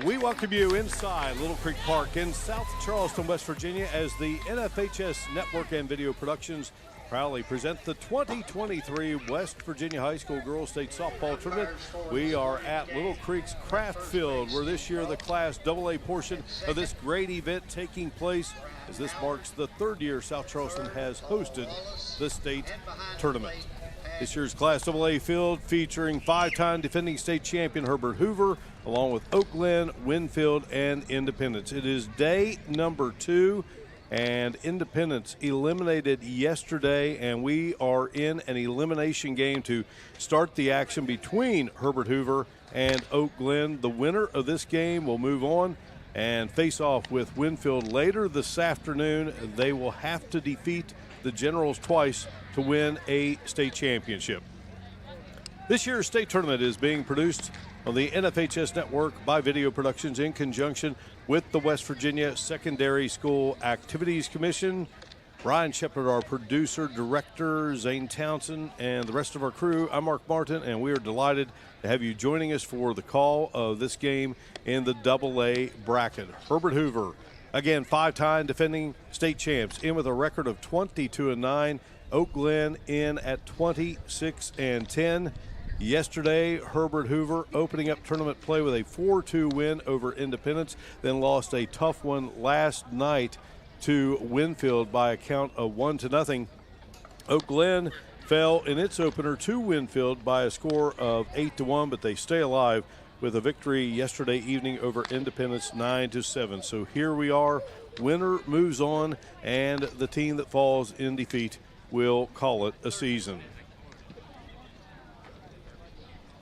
We welcome you inside Little Creek Park in South Charleston, West Virginia, as the NFHS Network and Video Productions proudly present the 2023 West Virginia High School Girls State Softball Tournament. We are at Little Creek's Craft Field, where this year the Class AA portion of this great event taking place, as this marks the third year South Charleston has hosted the state tournament. This year's Class AA field featuring five-time defending state champion Herbert Hoover, along with Glen, WINFIELD, and Independence. It is day number 2, and Independence eliminated yesterday, and we are in an elimination game to start the action between Herbert Hoover and Glen. The winner of this game will move on and face off with WINFIELD later this afternoon. They will have to defeat the Generals twice to win a state championship. This year's state tournament is being produced on the NFHS Network by Video Productions in conjunction with the West Virginia Secondary School Activities Commission. Brian Shepard, our producer, director, Zane Townsend, and the rest of our crew. I'm Mark Martin, and we are delighted to have you joining us for the call of this game in the AA bracket. Herbert Hoover, again, five-time defending state champs, in with a record of 22-9. Glen in at 26-10. Yesterday, Herbert Hoover opening up tournament play with a 4-2 win over Independence, then lost a tough one last night to WINFIELD by a count of 1-0. Glen fell in its opener to WINFIELD by a score of 8-1, but they stay alive with a victory yesterday evening over Independence 9-7. So here we are, winner moves on, and the team that falls in defeat will call it a season.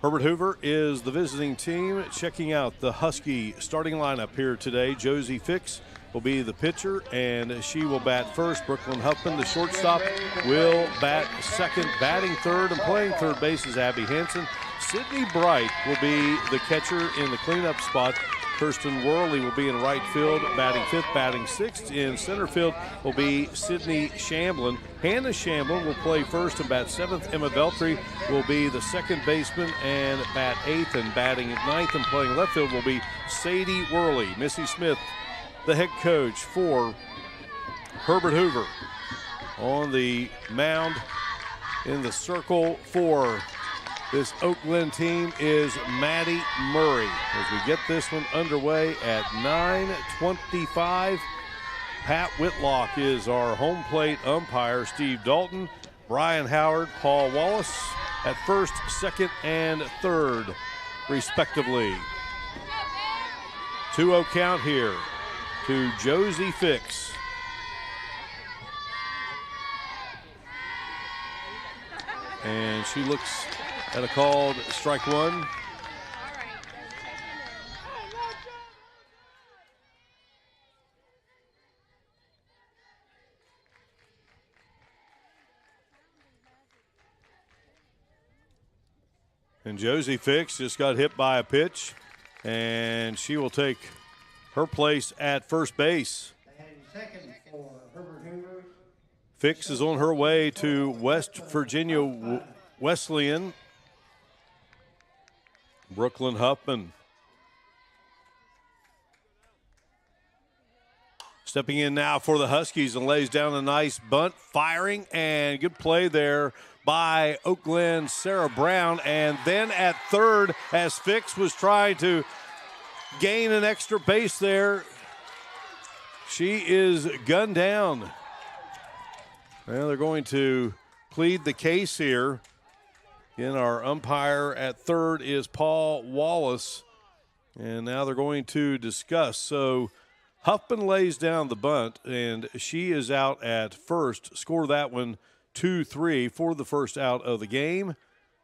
Herbert Hoover is the visiting team. Checking out the Husky starting lineup here today. Josie Fix will be the pitcher, and she will bat first. Brooklyn Huffman, the shortstop, will bat second. Batting third and playing third base is Abby Hansen. Sydney Bright will be the catcher in the cleanup spot. Kirsten Worley will be in right field, batting fifth. Batting sixth in center field will be Sydney Shamblin. Hannah Shamblin will play first and bat seventh. Emma Beltry will be the second baseman and bat eighth. And batting at ninth and playing left field will be Sadie Worley. Missy Smith, the head coach for Herbert Hoover. On the mound in the circle for this Glen team is Maddie Murray. As we get this one underway at 9:25, Pat Whitlock is our home plate umpire. Steve Dalton, Brian Howard, Paul Wallace at first, second, and third, respectively. 2-0 count here to Josie Fix. And she looks at a called strike one. And Josie Fix just got hit by a pitch, and she will take her place at first base. And second for Herbert Hoover. Fix is on her way to West Virginia Wesleyan. Brooklyn Huffman stepping in now for the Huskies and lays down a nice bunt, firing, and good play there by Glen Sarah Brown. And then at third, as Fix was trying to gain an extra base there, she is gunned down. Well, they're going to plead the case here. In our umpire at third is Paul Wallace, and now they're going to discuss. So Huffman lays down the bunt, and she is out at first. Score that one 2-3 for the first out of the game.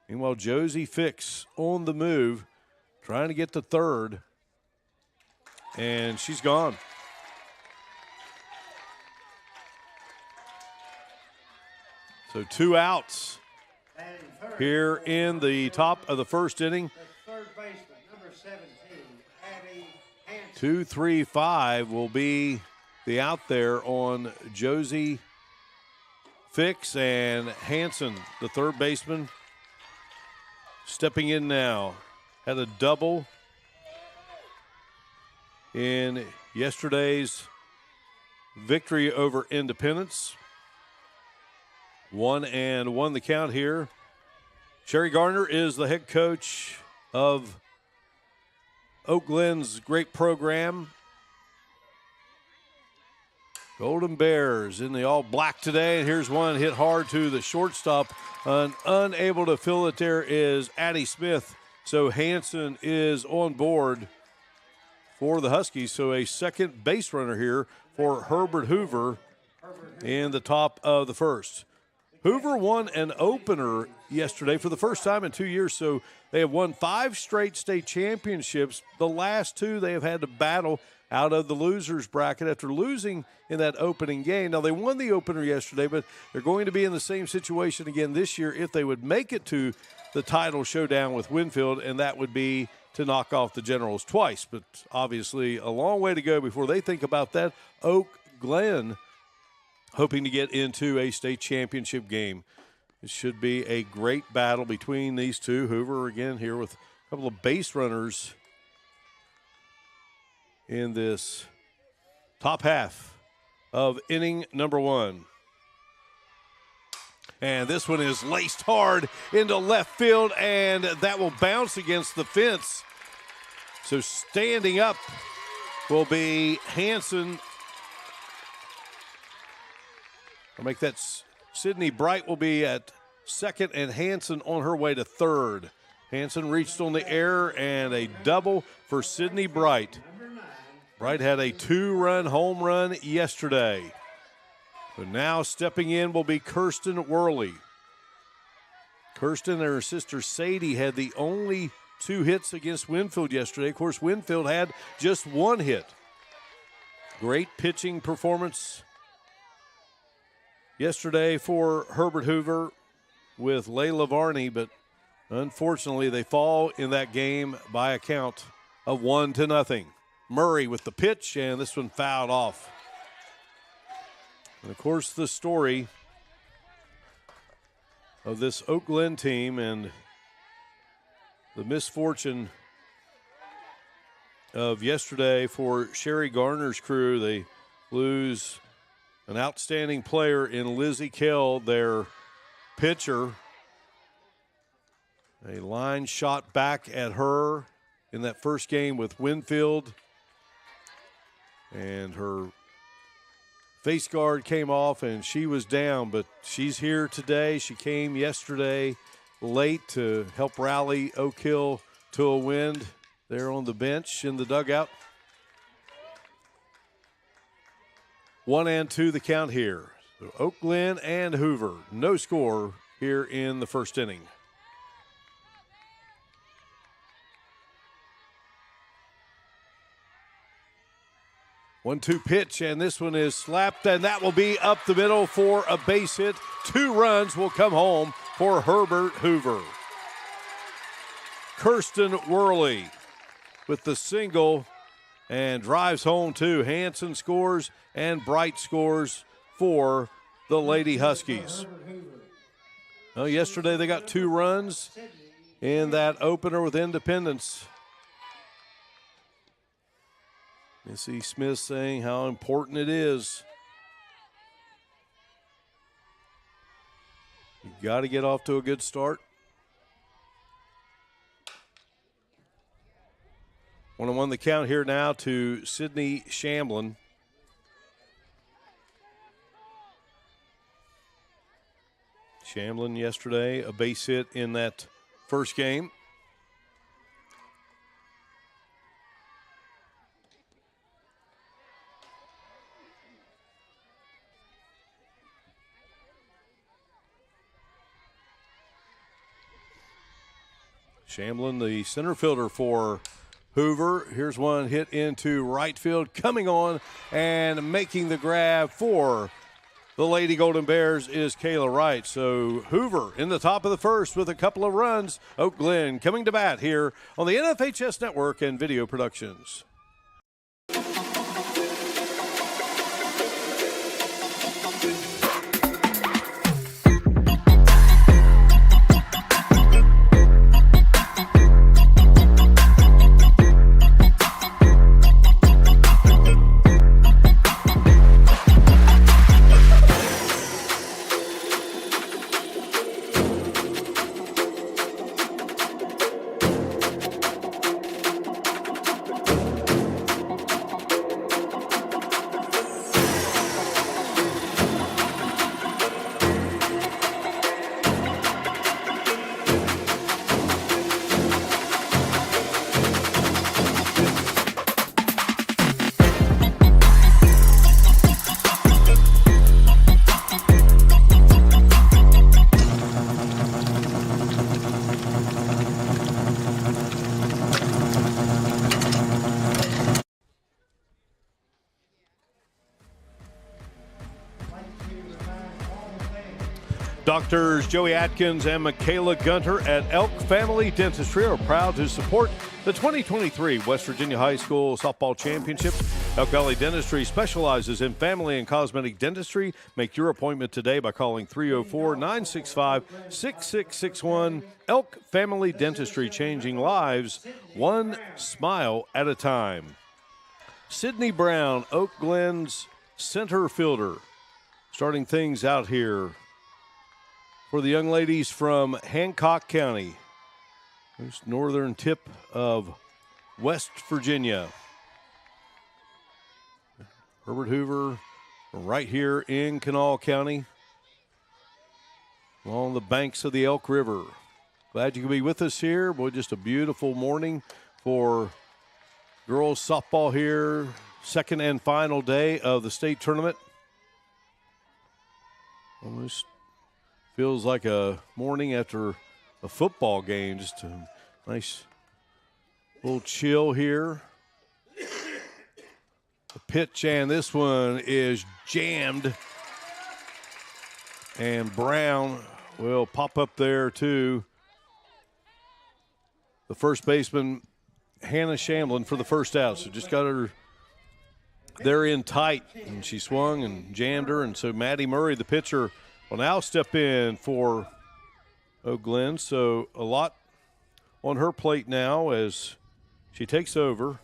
Meanwhile, Josie Fix on the move, trying to get to third, and she's gone. So 2 outs here in the top of the first inning. The third baseman, number 17, Abby Hansen. 2-3-5 will be the out there on Josie Fix, and Hansen, the third baseman, stepping in now. Had a double in yesterday's victory over Independence. 1-1 the count here. Sherry Garner is the head coach of Oak Glen's great program. Golden Bears in the all black today. And here's one hit hard to the shortstop. Unable to fill it there is Addie Smith. So Hanson is on board for the Huskies. So a second base runner here for Herbert Hoover in the top of the first. Hoover won an opener yesterday for the first time in 2 years. So they have won 5 straight state championships. The last 2 they have had to battle out of the losers bracket after losing in that opening game. Now, they won the opener yesterday, but they're going to be in the same situation again this year if they would make it to the title showdown with WINFIELD, and that would be to knock off the Generals twice. But obviously a long way to go before they think about that. Oak Glen hoping to get into a state championship game. It should be a great battle between these two. Hoover again here with a couple of base runners in this top half of inning number 1. And this one is laced hard into left field, and that will bounce against the fence. So standing up will be Hanson. I'll make that Sydney Bright will be at second, and Hanson on her way to third. Hanson reached on the air, and a double for Sydney Bright. Bright had a 2-run home run yesterday. But now stepping in will be Kirsten Worley. Kirsten and her sister Sadie had the only 2 hits against WINFIELD yesterday. Of course, WINFIELD had just 1 hit. Great pitching performance yesterday for Herbert Hoover with Layla Varney, but unfortunately they fall in that game by a count of 1-0. Murray with the pitch, and this one fouled off. And of course, the story of this Oak Glen team and the misfortune of yesterday for Sherry Garner's crew. They lose an outstanding player in Lizzie Kell, their pitcher. A line shot back at her in that first game with WINFIELD, and her face guard came off and she was down, but she's here today. She came yesterday late to help rally Oak Hill to a win there on the bench in the dugout. 1-2 the count here. So Oak Glen and Hoover, no score here in the first inning. 1-2 pitch, and this one is slapped, and that will be up the middle for a base hit. 2 runs will come home for Herbert Hoover. Kirsten Worley with the single and drives home 2. Hanson scores and Bright scores for the Lady Huskies. Well, yesterday they got 2 runs in that opener with Independence. Missy Smith saying how important it is. You got to get off to a good start. 1-1 the count here now to Sydney Shamblin. Shamblin yesterday, a base hit in that first game. Shamblin, the center fielder for Hoover. Here's one hit into right field, coming on and making the grab for the Lady Golden Bears is Kayla Wright. So Hoover in the top of the first with a couple of runs. Oak Glen coming to bat here on the NFHS Network and Video Productions. Doctors Joey Atkins and Michaela Gunter at Elk Family Dentistry are proud to support the 2023 West Virginia High School Softball Championships. Elk Valley Dentistry specializes in family and cosmetic dentistry. Make your appointment today by calling 304-965-6661. Elk Family Dentistry, changing lives one smile at a time. Sydney Brown, Oak Glen's center fielder, starting things out here for the young ladies from Hancock County, this northern tip of West Virginia. Herbert Hoover right here in Kanawha County, along the banks of the Elk River. Glad you could be with us here. Boy, just a beautiful morning for girls softball here. Second and final day of the state tournament. Almost feels like a morning after a football game. Just a nice little chill here. The pitch, and this one is jammed. And Brown will pop up there to the first baseman, Hannah Shamblin, for the first out. So just got her there in tight, and she swung and jammed her. And so Maddie Murray, the pitcher, will now step in for Glen. So a lot on her plate now as she takes over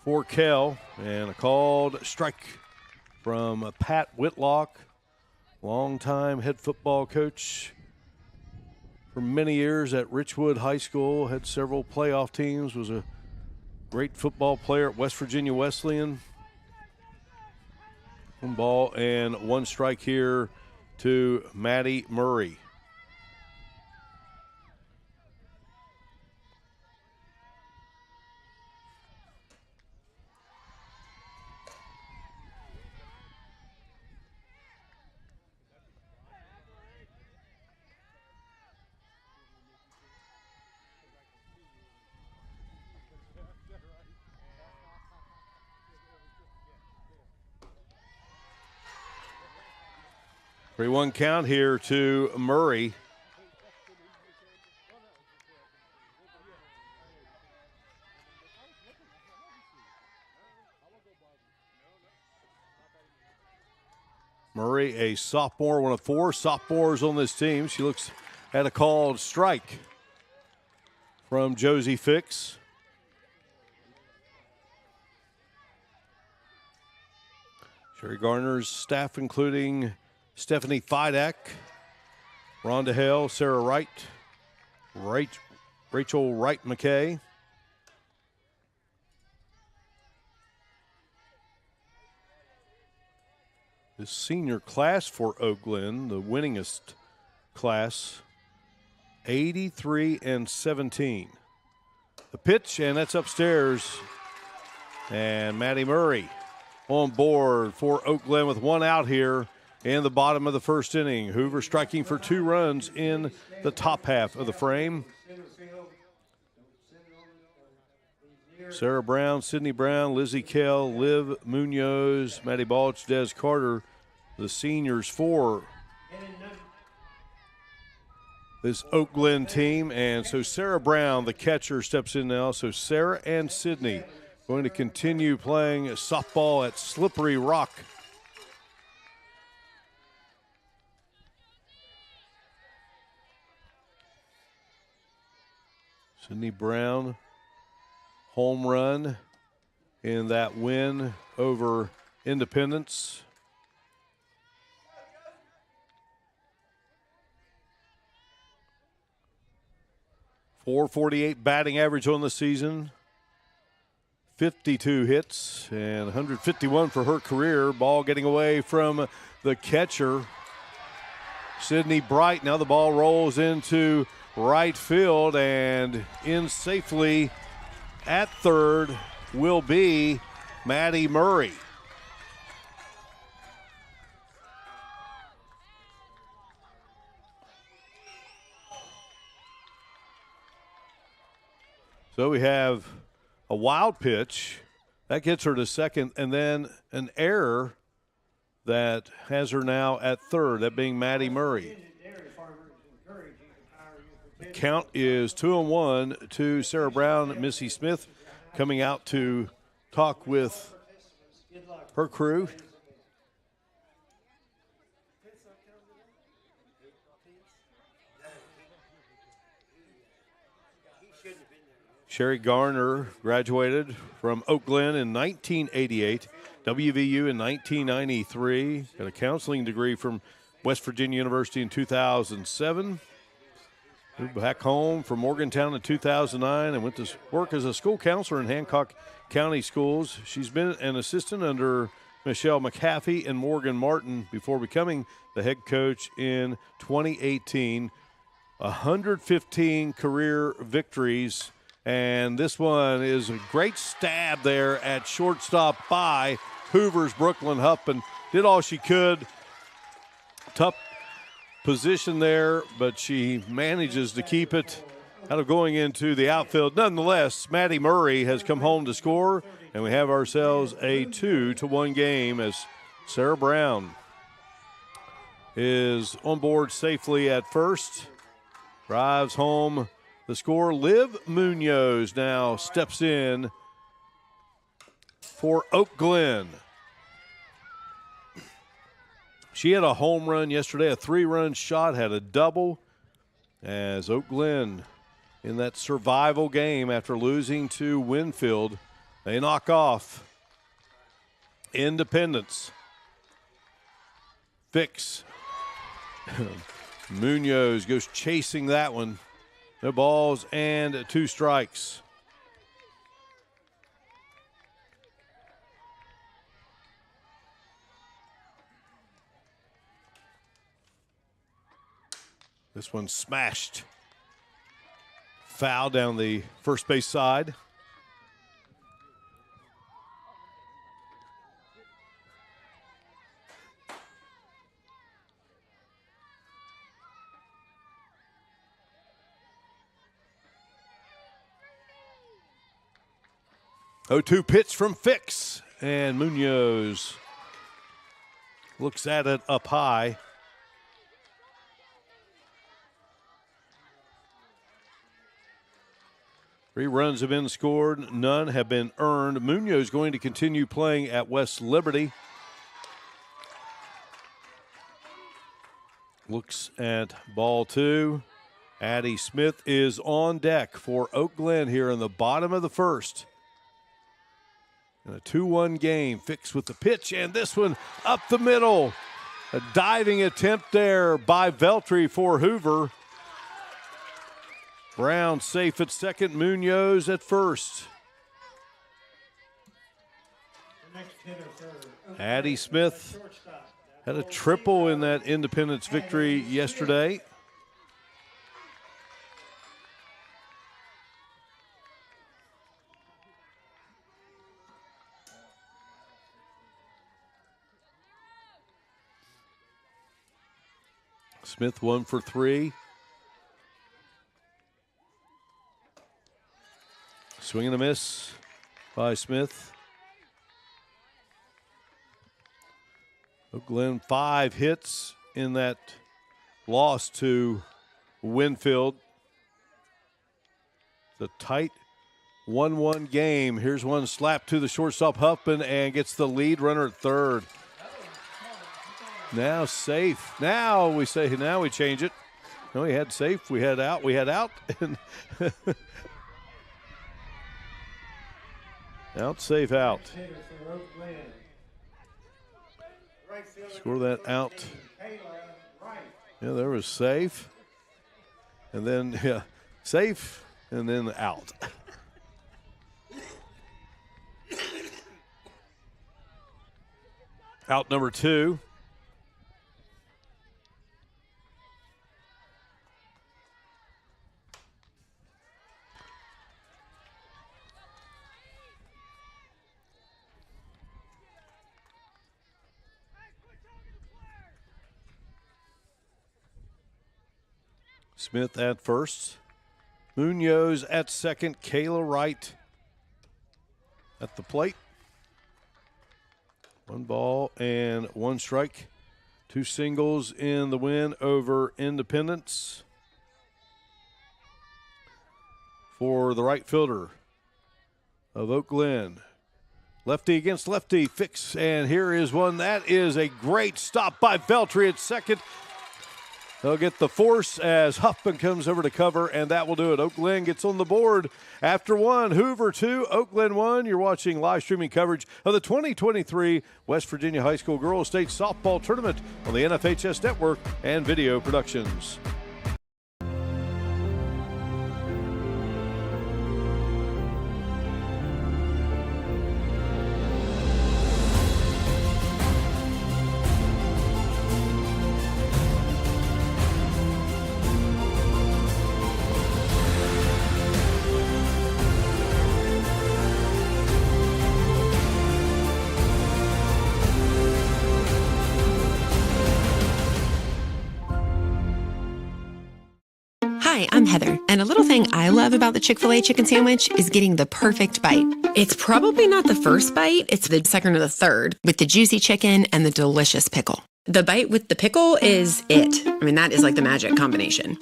for Kell. And a called strike from Pat Whitlock, longtime head football coach for many years at Richwood High School, had several playoff teams, was a great football player at West Virginia Wesleyan. One ball and one strike here to Maddie Murray. Three-one count here to Murray. Murray, a sophomore, one of four sophomores on this team. She looks at a called strike from Josie Fix. Sherry Garner's staff, including Stephanie Fidak, Rhonda Hale, Sarah Wright, Rachel Wright McKay. The senior class for Oak Glen, the winningest class, 83-17. The pitch, and that's upstairs. And Maddie Murray on board for Oak Glen with one out here in the bottom of the first inning. Hoover striking for 2 runs in the top half of the frame. Sarah Brown, Sydney Brown, Lizzie Kell, Liv Munoz, Maddie Balch, Des Carter, the seniors for this Oak Glen team. And so Sarah Brown, the catcher, steps in now. So Sarah and Sydney going to continue playing softball at Slippery Rock. Sydney Brown, home run in that win over Independence. .448 batting average on the season. 52 hits and 151 for her career. Ball getting away from the catcher, Sydney Bright. Now the ball rolls into right field, and in safely at third will be Maddie Murray. So we have a wild pitch that gets her to second, and then an error that has her now at third, that being Maddie Murray. The count is 2-1 to Sarah Brown. Missy Smith coming out to talk with her crew. Sherry Garner graduated from Oak Glen in 1988, WVU in 1993, got a counseling degree from West Virginia University in 2007. Moved back home from Morgantown in 2009 and went to work as a school counselor in Hancock County Schools. She's been an assistant under Michelle McAfee and Morgan Martin before becoming the head coach in 2018. 115 career victories, and this one is a great stab there at shortstop by Hoover's Brooklyn Huffman. Did all she could. Tough position there, but she manages to keep it out of going into the outfield. Nonetheless, Maddie Murray has come home to score, and we have ourselves a 2-1 game as Sarah Brown is on board safely at first. Drives home the score. Liv Munoz now steps in for Oak Glen. She had a home run yesterday, a 3-run shot, had a double as Oak Glen in that survival game after losing to WINFIELD. They knock off Independence. Fix. Munoz goes chasing that one. No balls and 2 strikes. This one smashed. Foul down the first base side. Oh, 2 pitch from Fix, and Munoz looks at it up high. Three runs have been scored, none have been earned. Munoz going to continue playing at West Liberty. Looks at ball 2. Addie Smith is on deck for Oak Glen here in the bottom of the first. In a 2-1 game, Fix with the pitch, and this one up the middle. A diving attempt there by Veltri for Hoover. Brown safe at second, Munoz at first. Addie Smith had a triple in that Independence victory yesterday. Smith 1 for 3. Swing and a miss by Smith. Oak Glen 5 hits in that loss to WINFIELD. It's a tight 1-1 game. Here's one slapped to the shortstop Huffman and gets the lead runner at third. Now safe. Now we change it. No, we had safe, we had out, and out, safe, out. Score that out. Yeah, there was safe. And then, safe, and then out. Out number 2. Smith at first. Munoz at second. Kayla Wright at the plate. 1 ball and 1 strike. 2 singles in the win over Independence. For the right fielder of Oak Glen. Lefty against lefty, fix, and here is one. That is a great stop by Veltri at second. They'll get the force as Huffman comes over to cover, and that will do it. Oak Glen gets on the board after 1. Hoover 2, Oak Glen 1. You're watching live streaming coverage of the 2023 West Virginia High School Girls State Softball Tournament on the NFHS Network and Video Productions. Hi, I'm Heather, and a little thing I love about the Chick-fil-A chicken sandwich is getting the perfect bite. It's probably not the first bite, it's the second or the third, with the juicy chicken and the delicious pickle. The bite with the pickle is it. I mean, that is like the magic combination.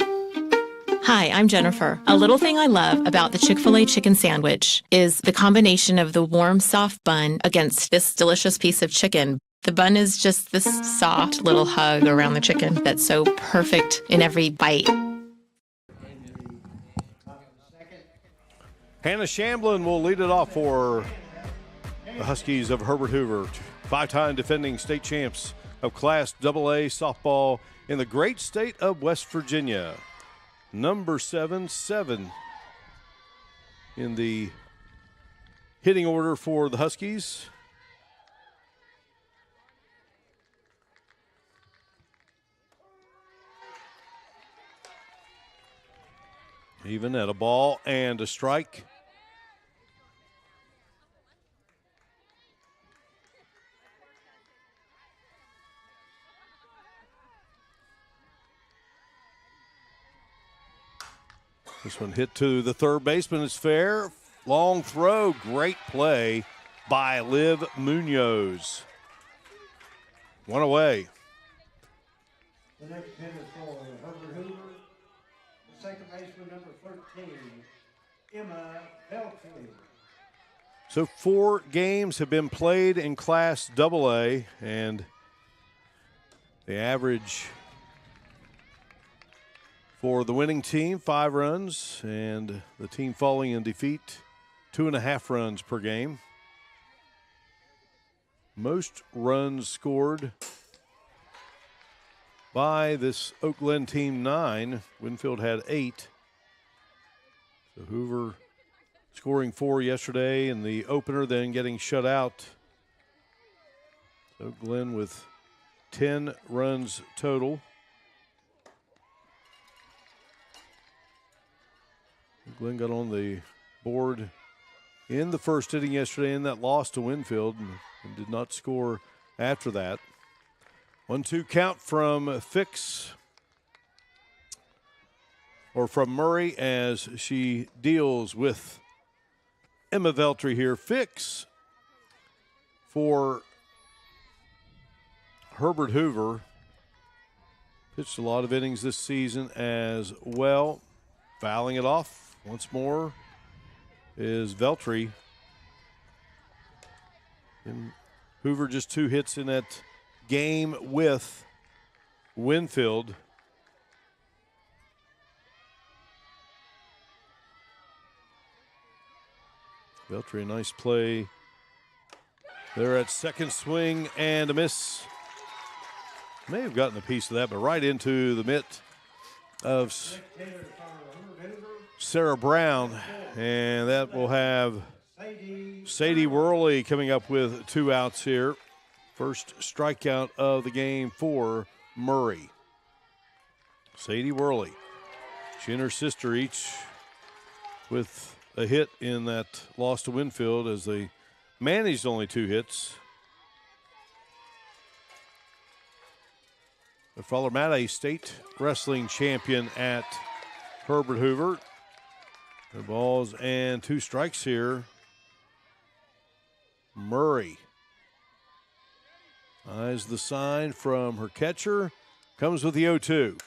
Hi, I'm Jennifer. A little thing I love about the Chick-fil-A chicken sandwich is the combination of the warm, soft bun against this delicious piece of chicken. The bun is just this soft little hug around the chicken that's so perfect in every bite. Hannah Shamblin will lead it off for the Huskies of Herbert Hoover, 5-time defending state champs of Class AA softball in the great state of West Virginia. Number 7 in the hitting order for the Huskies. Even at a ball and a strike. This one hit to the third baseman. It's fair. Long throw. Great play by Liv Munoz. One away. The next hitter for Herbert Hoover, the second baseman, number 13, Emma Veltri. So 4 games have been played in Class AA, and the average for the winning team, 5 runs, and the team falling in defeat, 2.5 runs per game. Most runs scored by this Oak Glen team, 9. Winfield had 8. So Hoover scoring 4 yesterday in the opener, then getting shut out. So Glen with 10 runs total. Glen got on the board in the first inning yesterday in that loss to Winfield and did not score after that. 1-2 count from Fix, or from Murray, as she deals with Emma Veltri here. Fix for Herbert Hoover. Pitched a lot of innings this season as well. Fouling it off once more is Veltri. And Hoover just 2 hits in that game with Winfield. Veltri, a nice play there at second, swing and a miss. May have gotten a piece of that, but right into the mitt of Sarah Brown, and that will have Sadie Worley coming up with 2 outs here. First strikeout of the game for Murray. Sadie Worley. She and her sister each with a hit in that loss to Winfield, as they managed only 2 hits. The Fowler Matt, a state wrestling champion at Herbert Hoover. The balls and 2 strikes here. Murray Eyes the sign from her catcher. Comes with the 0-2.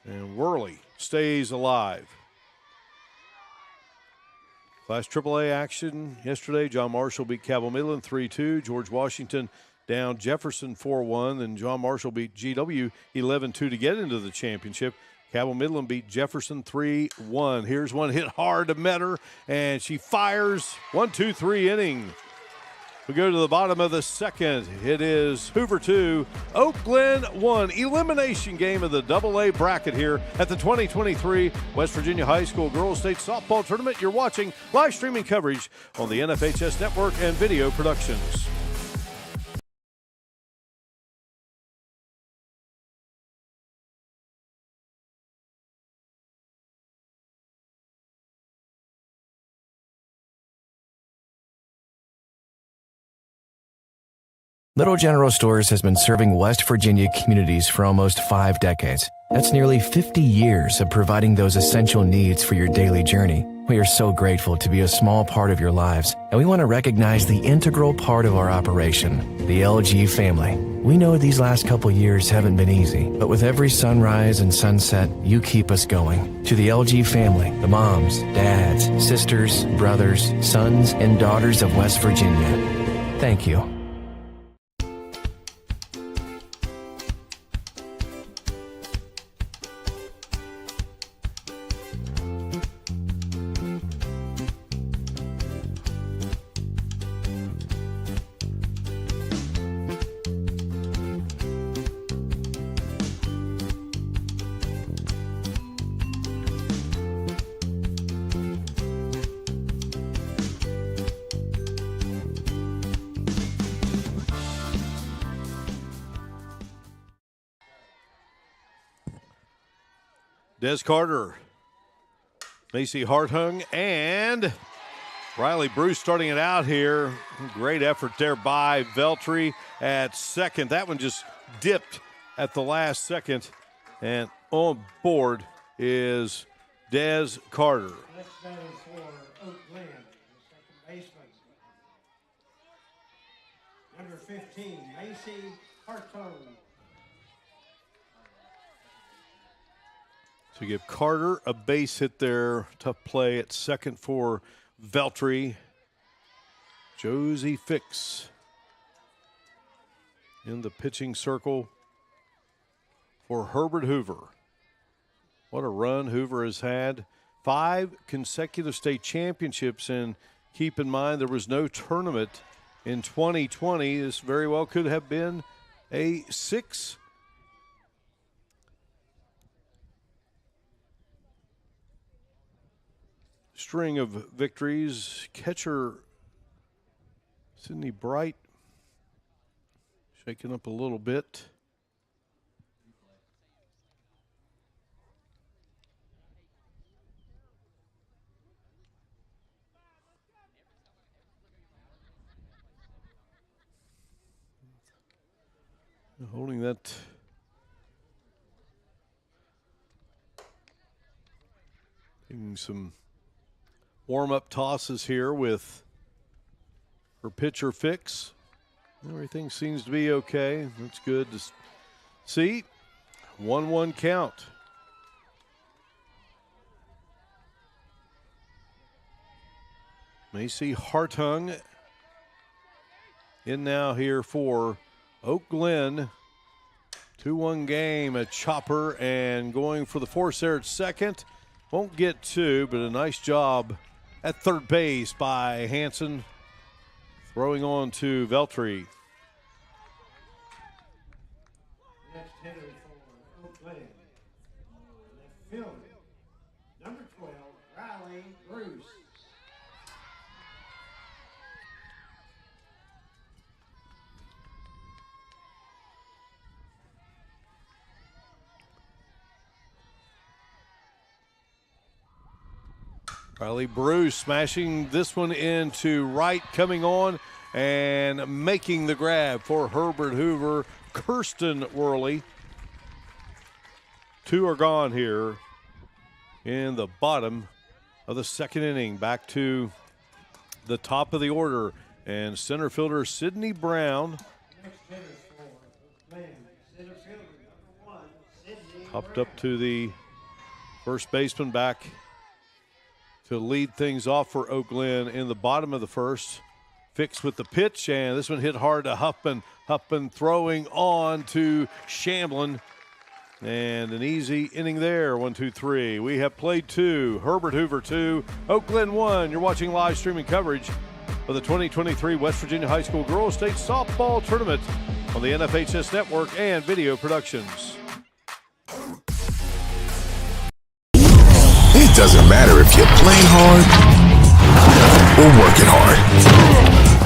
And Worley stays alive. Class AAA action yesterday. John Marshall beat Cabell Midland 3-2. George Washington down Jefferson 4-1. Then John Marshall beat GW 11-2 to get into the championship. Cabell Midland beat Jefferson 3-1. Here's one hit hard to Metter, and she fires. 1-2-3 inning. We go to the bottom of the second. It is Hoover 2, Oak Glen 1. Elimination game of the AA bracket here at the 2023 West Virginia High School Girls State Softball Tournament. You're watching live streaming coverage on the NFHS Network and Video Productions. Little General Stores has been serving West Virginia communities for almost 5 decades. That's nearly 50 years of providing those essential needs for your daily journey. We are so grateful to be a small part of your lives, and we want to recognize the integral part of our operation, the LG family. We know these last couple years haven't been easy, but with every sunrise and sunset, you keep us going. To the LG family, the moms, dads, sisters, brothers, sons, and daughters of West Virginia, thank you. Des Carter, Macy Hartung, and Riley Bruce starting it out here. Great effort there by Veltri at second. That one just dipped at the last second. And on board is Des Carter. Next batter for Oak Glen, the second baseman. Number 15, Macy Hartung. So give Carter a base hit there. Tough play at second for Veltri. Josie Fix in the pitching circle for Herbert Hoover. What a run Hoover has had. 5 consecutive state championships, and keep in mind there was no tournament in 2020. This very well could have been a 6 string of victories. Catcher Sydney Bright shaken up a little bit. Holding that taking some warm-up tosses here with her pitcher Fix. Everything seems to be okay. That's good to see. 1-1 count. Macy Hartung in now here for Oak Glen. 2-1 game, a chopper, and going for the force there at second. Won't get 2, but a nice job at third base by Hanson. Throwing on to Veltri. Next hitter for Oak Glen, left fielder, number 12, Riley Bruce. Riley Bruce smashing this one into right, coming on and making the grab for Herbert Hoover. Kirsten Worley. 2 are gone here in the bottom of the second inning. Back to the top of the order, and center fielder Sydney Brown Next hitters for Glen, center fielder number 1, Sydney. Hopped up to the first baseman, back to lead things off for Oak Glen in the bottom of the first. Fix with the pitch, and this one hit hard to Huffman. Huffman throwing on to Shamblin. And an easy inning there, 1, 2, 3. We have played 2, Herbert Hoover 2, Oak Glen 1. You're watching live streaming coverage of the 2023 West Virginia High School Girls State Softball Tournament on the NFHS Network and Video Productions. It doesn't matter if you're playing hard or working hard.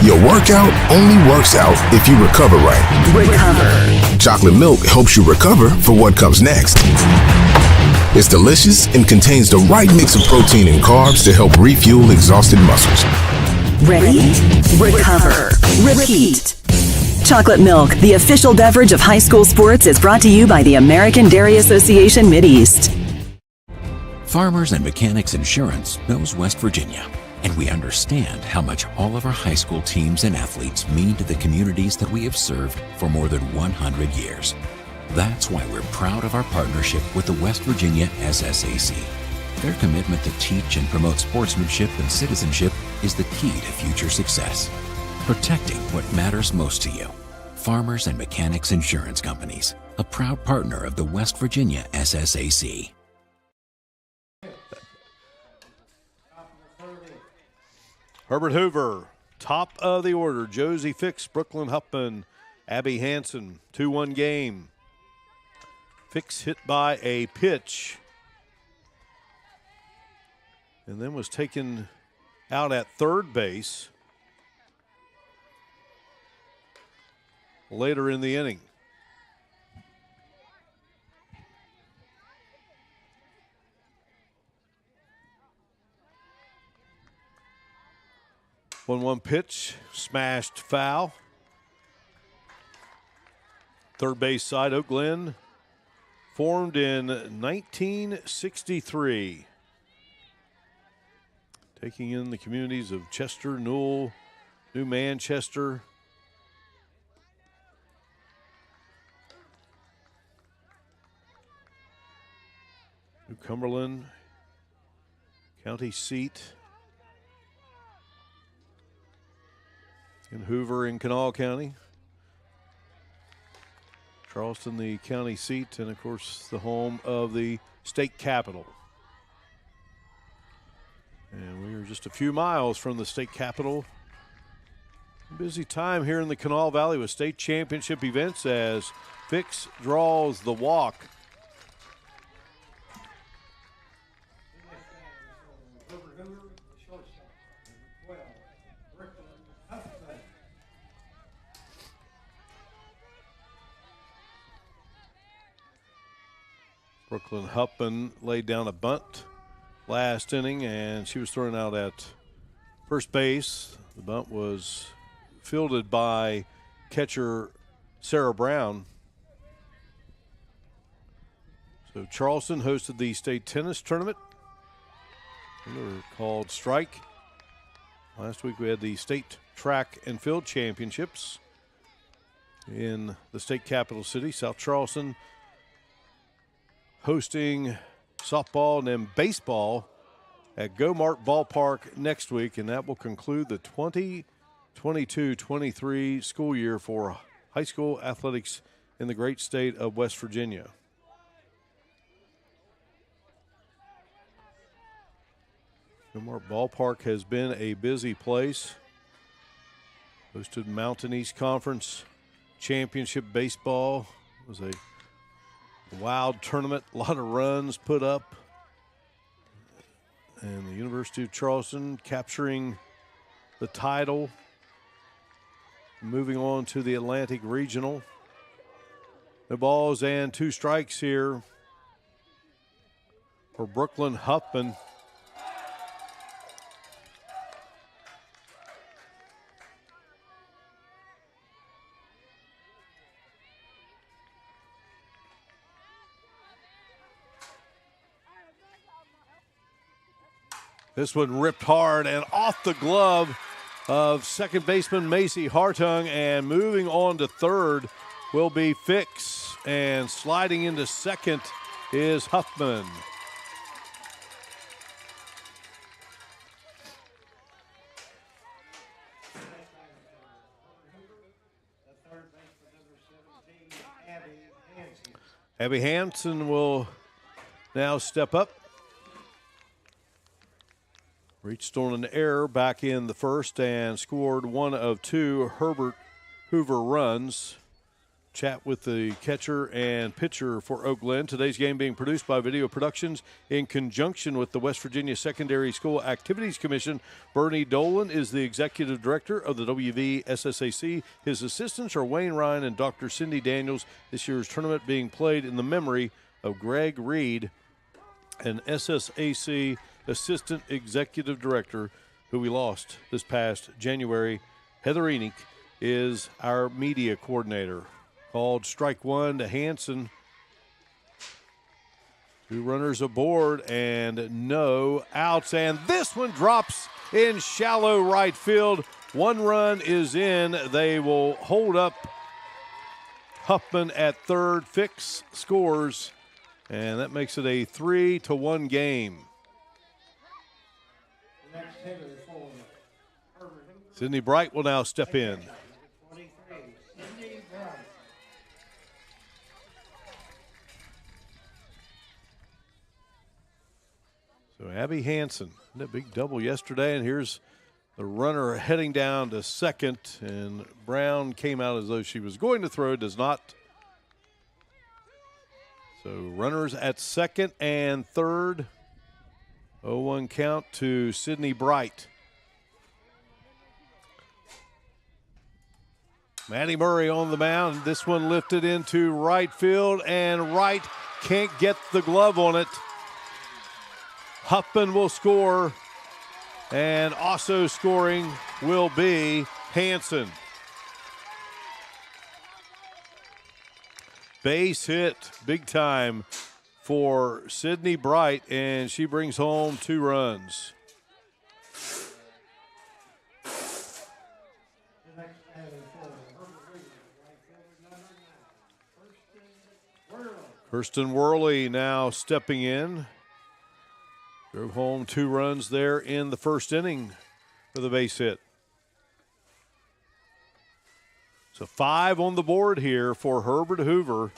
Your workout only works out if you recover right. Recover. Chocolate milk helps you recover for what comes next. It's delicious and contains the right mix of protein and carbs to help refuel exhausted muscles. Ready? Recover. Repeat. Chocolate milk, the official beverage of high school sports, is brought to you by the American Dairy Association Mideast. Farmers and Mechanics Insurance knows West Virginia, and we understand how much all of our high school teams and athletes mean to the communities that we have served for more than 100 years. That's why we're proud of our partnership with the West Virginia SSAC. Their commitment to teach and promote sportsmanship and citizenship is the key to future success. Protecting what matters most to you. Farmers and Mechanics Insurance Companies, a proud partner of the West Virginia SSAC. Herbert Hoover, top of the order. Josie Fix, Brooklyn Huffman, Abby Hansen, 2-1 game. Fix hit by a pitch and then was taken out at third base later in the inning. One pitch, smashed foul. Third base side, Oak Glen, formed in 1963. Taking in the communities of Chester, Newell, New Manchester, New Cumberland, county seat in Hoover in Kanawha County. Charleston, the county seat, and of course the home of the state capitol. And we are just a few miles from the state capitol. Busy time here in the Kanawha Valley with state championship events as Fix draws the walk. Brooklyn Huffman laid down a bunt last inning, and she was thrown out at first base. The bunt was fielded by catcher Sarah Brown. So Charleston hosted the state tennis tournament. They were called Strike. Last week we had the state track and field championships in the state capital city, South Charleston, hosting softball and then baseball at Go-Mart Ballpark next week, and that will conclude the 2022-23 school year for high school athletics in the great state of West Virginia. Go-Mart Ballpark has been a busy place. Hosted Mountain East Conference Championship Baseball. It was a wild tournament, a lot of runs put up. And the University of Charleston capturing the title. Moving on to the Atlantic Regional. No balls and 2 strikes here for Brooklyn Huffman. This one ripped hard and off the glove of second baseman Macy Hartung, and moving on to third will be Fix, and sliding into second is Huffman. Abby Hansen will now step up. Reached on an error back in the first and scored one of two Herbert Hoover runs. Chat with the catcher and pitcher for Oak Glen. Today's game being produced by Video Productions in conjunction with the West Virginia Secondary School Activities Commission. Bernie Dolan is the executive director of the WVSSAC. His assistants are Wayne Ryan and Dr. Cindy Daniels. This year's tournament being played in the memory of Greg Reed, an SSAC assistant executive director who we lost this past January. Heather Enoch is our media coordinator. Called strike one to Hansen. Two runners aboard and no outs. And this one drops in shallow right field. One run is in. They will hold up Huffman at third. Fix scores, and that makes it a 3-1 game. Sydney Bright will now step in. So Abby Hansen, that big double yesterday, and here's the runner heading down to second, and Brown came out as though she was going to throw, does not. So runners at second and third. 0-1 count to Sydney Bright. Maddie Murray on the mound. This one lifted into right field, and Wright can't get the glove on it. Huffman will score, and also scoring will be Hansen. Base hit, big time for Sydney Bright, and she brings home 2 runs. Kirsten Worley now stepping in. Drove home 2 runs there in the first inning for the base hit. So 5 on the board here for Herbert Hoover.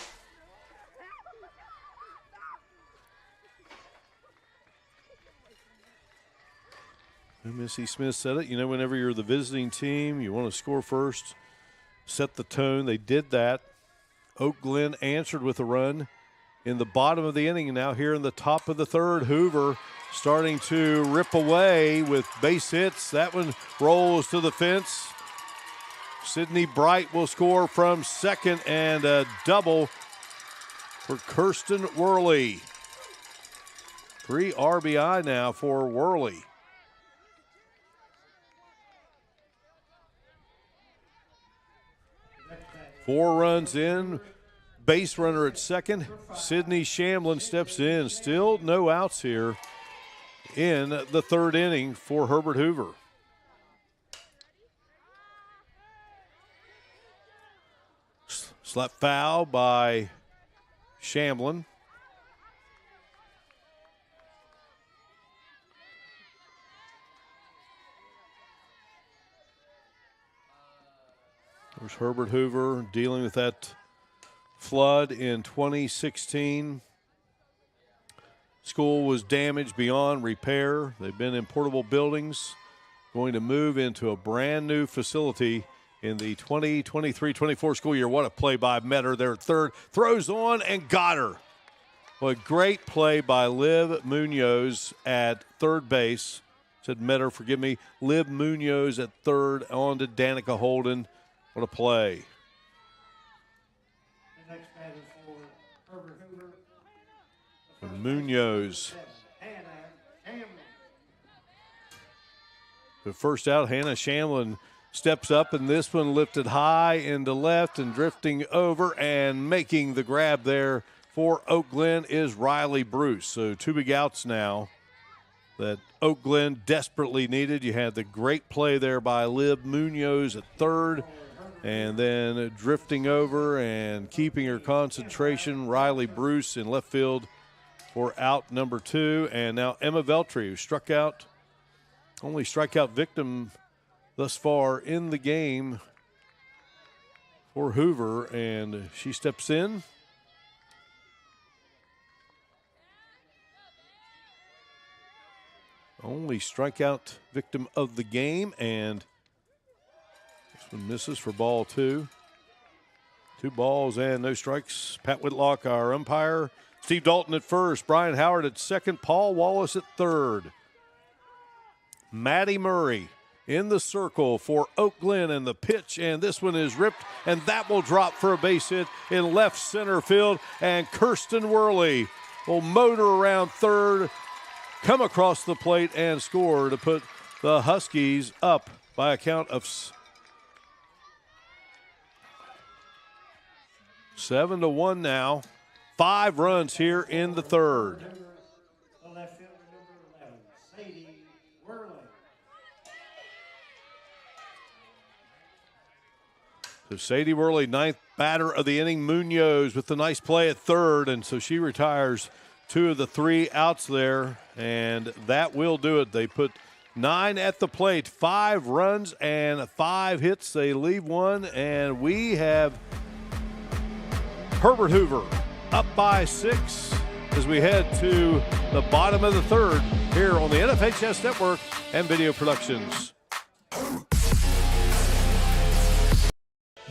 Missy Smith said it, whenever you're the visiting team, you want to score first, set the tone. They did that. Oak Glen answered with a run in the bottom of the inning, and now here in the top of the third, Hoover starting to rip away with base hits. That one rolls to the fence. Sydney Bright will score from second, and a double for Kirsten Worley. 3 RBI now for Worley. Four runs in. Base runner at second. Sydney Shamlin steps in. Still no outs here in the third inning for Herbert Hoover. Slap foul by Shamlin. There's Herbert Hoover dealing with that flood in 2016. School was damaged beyond repair. They've been in portable buildings, going to move into a brand new facility in the 2023-24 school year. What a play by Metter there at third. Throws on and got her. What a great play by Liv Munoz at third base. Said Metter, forgive me. Liv Munoz at third, on to Danica Holden. What a play. The next batter for Herbert Hoover. And Munoz. The first out, Hannah Shamlin steps up, and this one lifted high into left and drifting over, and making the grab there for Oak Glen is Riley Bruce. So 2 big outs now that Oak Glen desperately needed. You had the great play there by Lib Munoz at third, and then drifting over and keeping her concentration, Riley Bruce in left field for out number 2. And now Emma Veltri, who struck out, only strikeout victim thus far in the game for Hoover, and she steps in. Only strikeout victim of the game, and this one misses for ball 2. 2 balls and no strikes. Pat Whitlock, our umpire. Steve Dalton at first. Brian Howard at second. Paul Wallace at third. Maddie Murray in the circle for Oak Glen, and the pitch, and this one is ripped, and that will drop for a base hit in left center field, and Kirsten Worley will motor around third, come across the plate and score to put the Huskies up by a count of 7-1 now. 5 runs here in the third. The left fielder, number 11, Sadie Worley. So Sadie Worley, 9th batter of the inning. Munoz with the nice play at third, and so she retires 2 of the 3 outs there, and that will do it. They put 9 at the plate, 5 runs and 5 hits. They leave 1, and we have Herbert Hoover up by 6 as we head to the bottom of the third here on the NFHS Network and Video Productions.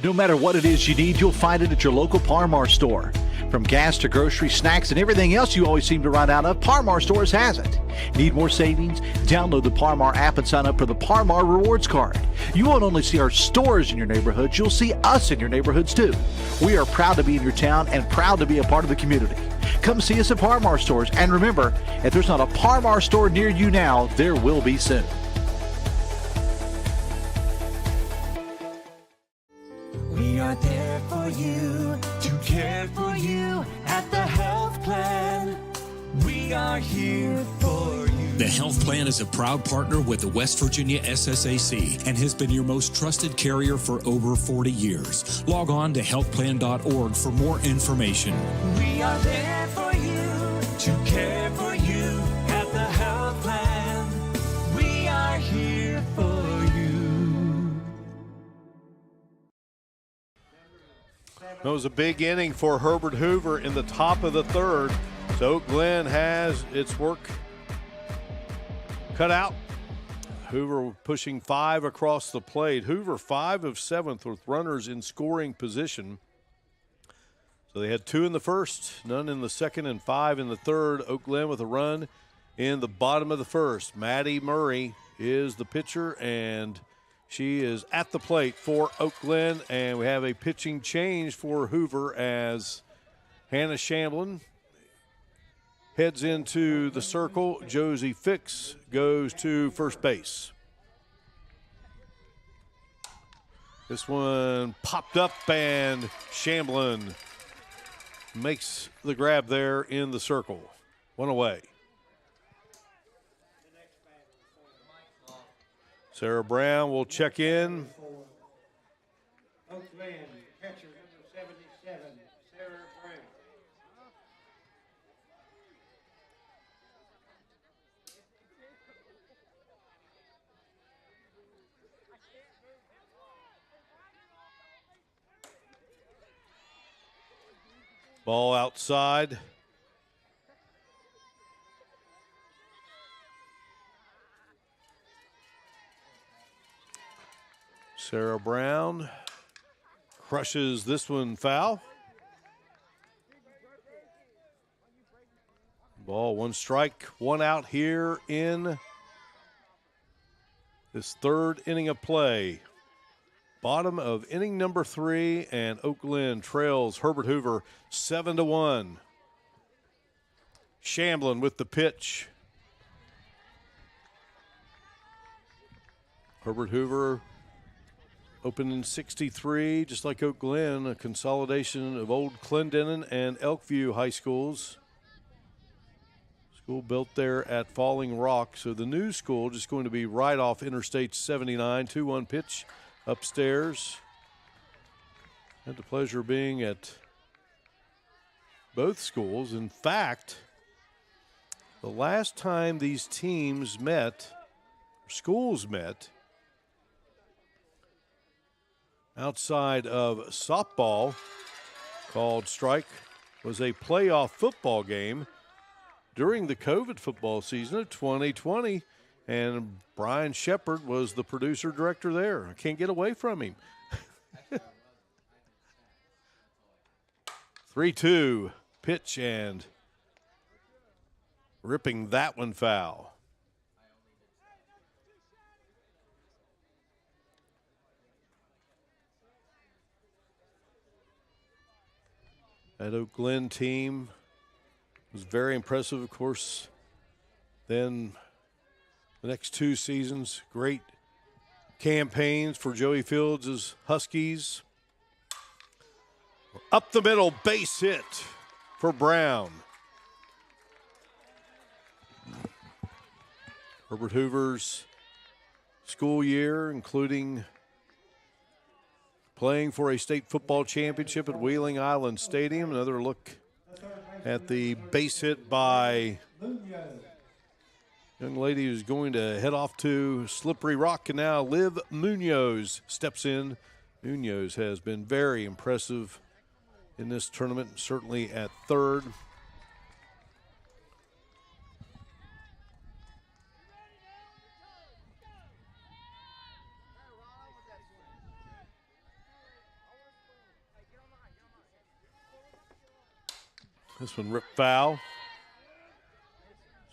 No matter what it is you need, you'll find it at your local Par-Mar store. From gas to groceries, snacks, and everything else you always seem to run out of, Par-Mar Stores has it. Need more savings? Download the Par-Mar app and sign up for the Par-Mar Rewards Card. You won't only see our stores in your neighborhoods, you'll see us in your neighborhoods too. We are proud to be in your town and proud to be a part of the community. Come see us at Par-Mar Stores, and remember, if there's not a Par-Mar store near you now, there will be soon. We are there for you, to care for you at the health plan. We are here for you. The Health Plan is a proud partner with the West Virginia SSAC and has been your most trusted carrier for over 40 years. Log on to healthplan.org for more information. We are there for you, to care for you at the health plan. We are here for you. It was a big inning for Herbert Hoover in the top of the third. So Glen has its work cut out. Hoover pushing 5 across the plate. Hoover 5 of 7th with runners in scoring position. So they had 2 in the first, none in the second, and 5 in the third. Oak Glen with a run in the bottom of the first. Maddie Murray is the pitcher, and she is at the plate for Oak Glen, and we have a pitching change for Hoover as Hannah Shamblin heads into the circle. Josie Fix goes to first base. This one popped up, and Shamblin makes the grab there in the circle. 1 away. Sarah Brown will check in. Oak Glen, catcher number 77, Sarah Brown. Ball outside. Sarah Brown crushes this one foul. Ball, 1 strike, 1 out here in this third inning of play. Bottom of inning number 3, and Oak Glen trails Herbert Hoover 7-1. Shamblin with the pitch. Herbert Hoover opened in 63, just like Oak Glen, a consolidation of old Clendenin and Elkview high schools. School built there at Falling Rock. So the new school just going to be right off Interstate 79. 2-1 pitch upstairs. Had the pleasure of being at both schools. In fact, the last time these teams met, schools met, outside of softball, called strike, was a playoff football game during the COVID football season of 2020, and Brian Shepard was the producer-director there. I can't get away from him. 3-2 pitch and ripping that one foul. That Oak Glen team was very impressive, of course. Then the next 2 seasons, great campaigns for Joey Fields' Huskies. Up the middle, base hit for Brown. Herbert Hoover's school year, including playing for a state football championship at Wheeling Island Stadium. Another look at the base hit by young lady who's going to head off to Slippery Rock, and now Liv Munoz steps in. Munoz has been very impressive in this tournament, certainly at third. This one ripped foul.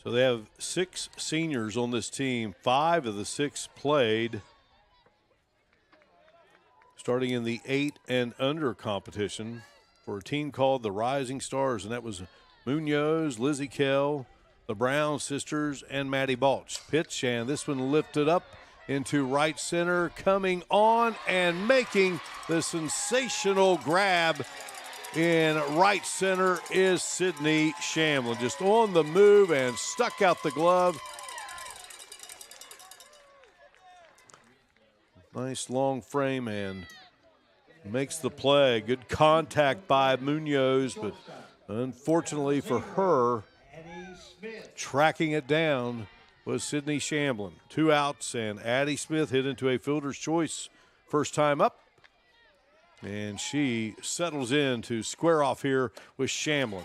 So they have 6 seniors on this team. 5 of the 6 played starting in the 8 and under competition for a team called the Rising Stars, and that was Munoz, Lizzie Kell, the Brown sisters, and Maddie Balch. Pitch, and this one lifted up into right center, coming on and making the sensational grab in right center is Sydney Shamlin. Just on the move and stuck out the glove. Nice long frame and makes the play. Good contact by Munoz, but unfortunately for her, tracking it down was Sydney Shamlin. 2 outs, and Addie Smith hit into a fielder's choice first time up. And she settles in to square off here with Shamlin.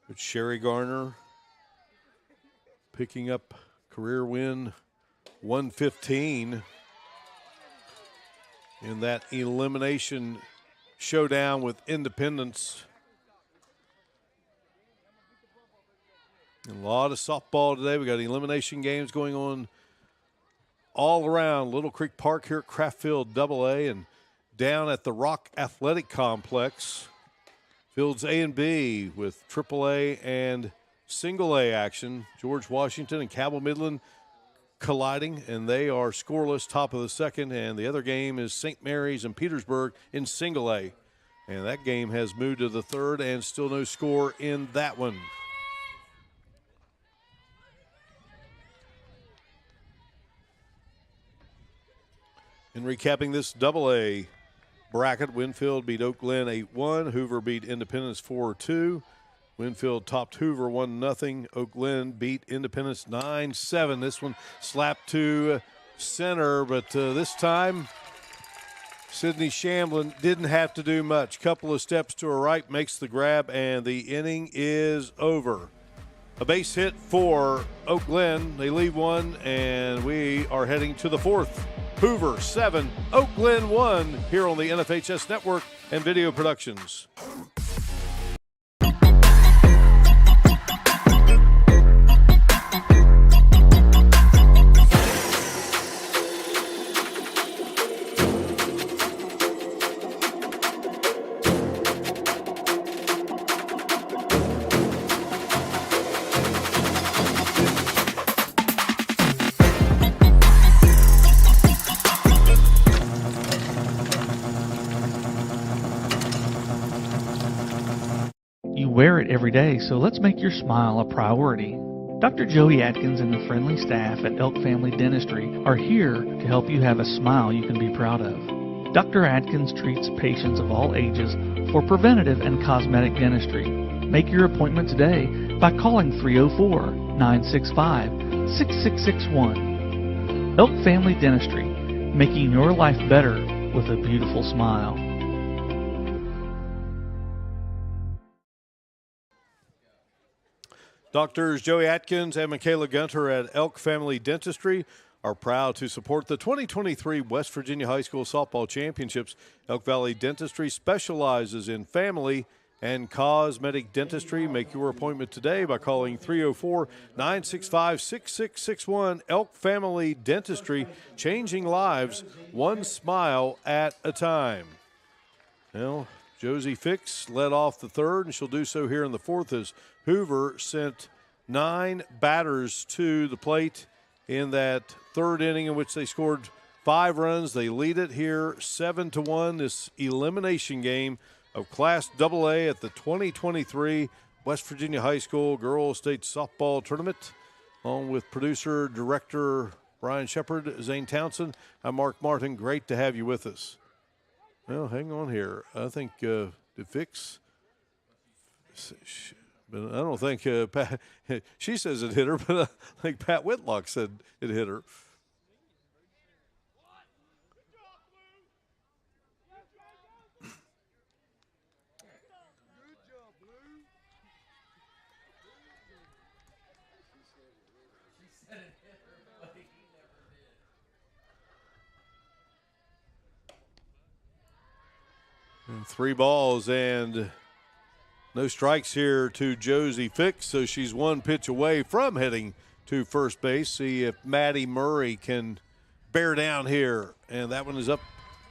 But Sherry Garner picking up career win 115 in that elimination showdown with Independence. A lot of softball today. We got elimination games going on all around Little Creek Park here at Craftfield AA, and down at the Rock Athletic Complex. Fields A and B with AAA and single A action. George Washington and Cabell Midland colliding, and they are scoreless, top of the second. And the other game is St. Mary's and Petersburg in single A. And that game has moved to the third, and still no score in that one. In recapping this AA bracket, Winfield beat Oak Glen 8-1. Hoover beat Independence 4-2. Winfield topped Hoover 1-0. Oak Glen beat Independence 9-7. This one slapped to center, but this time Sydney Shamlin didn't have to do much. Couple of steps to her right, makes the grab, and the inning is over. A base hit for Oak Glen. They leave one, and we are heading to the fourth. Hoover 7, Oak Glen 1, here on the NFHS Network and Video Productions. bright every day, so let's make your smile a priority. Dr. Joey Atkins and the friendly staff at Elk Family Dentistry are here to help you have a smile you can be proud of. Dr. Atkins treats patients of all ages for preventative and cosmetic dentistry. Make your appointment today by calling 304-965-6661. Elk Family Dentistry, making your life better with a beautiful smile. Doctors Joey Atkins and Michaela Gunter at Elk Family Dentistry are proud to support the 2023 West Virginia High School Softball Championships. Elk Valley Dentistry specializes in family and cosmetic dentistry. Make your appointment today by calling 304-965-6661. Elk Family Dentistry, changing lives one smile at a time. Well, Josie Fix led off the third, and she'll do so here in the fourth as Hoover sent 9 batters to the plate in that third inning in which they scored 5 runs. They lead it here 7-1, this elimination game of Class AA at the 2023 West Virginia High School Girls State Softball Tournament. Along with producer, director Brian Shepard, Zane Townsend, I'm Mark Martin. Great to have you with us. Well, hang on here. I think did Fix, but I don't think Pat, she says it hit her, but I think Pat Whitlock said it hit her. And 3 balls and no strikes here to Josie Fix, so she's 1 pitch away from heading to first base. See if Maddie Murray can bear down here. And that one is up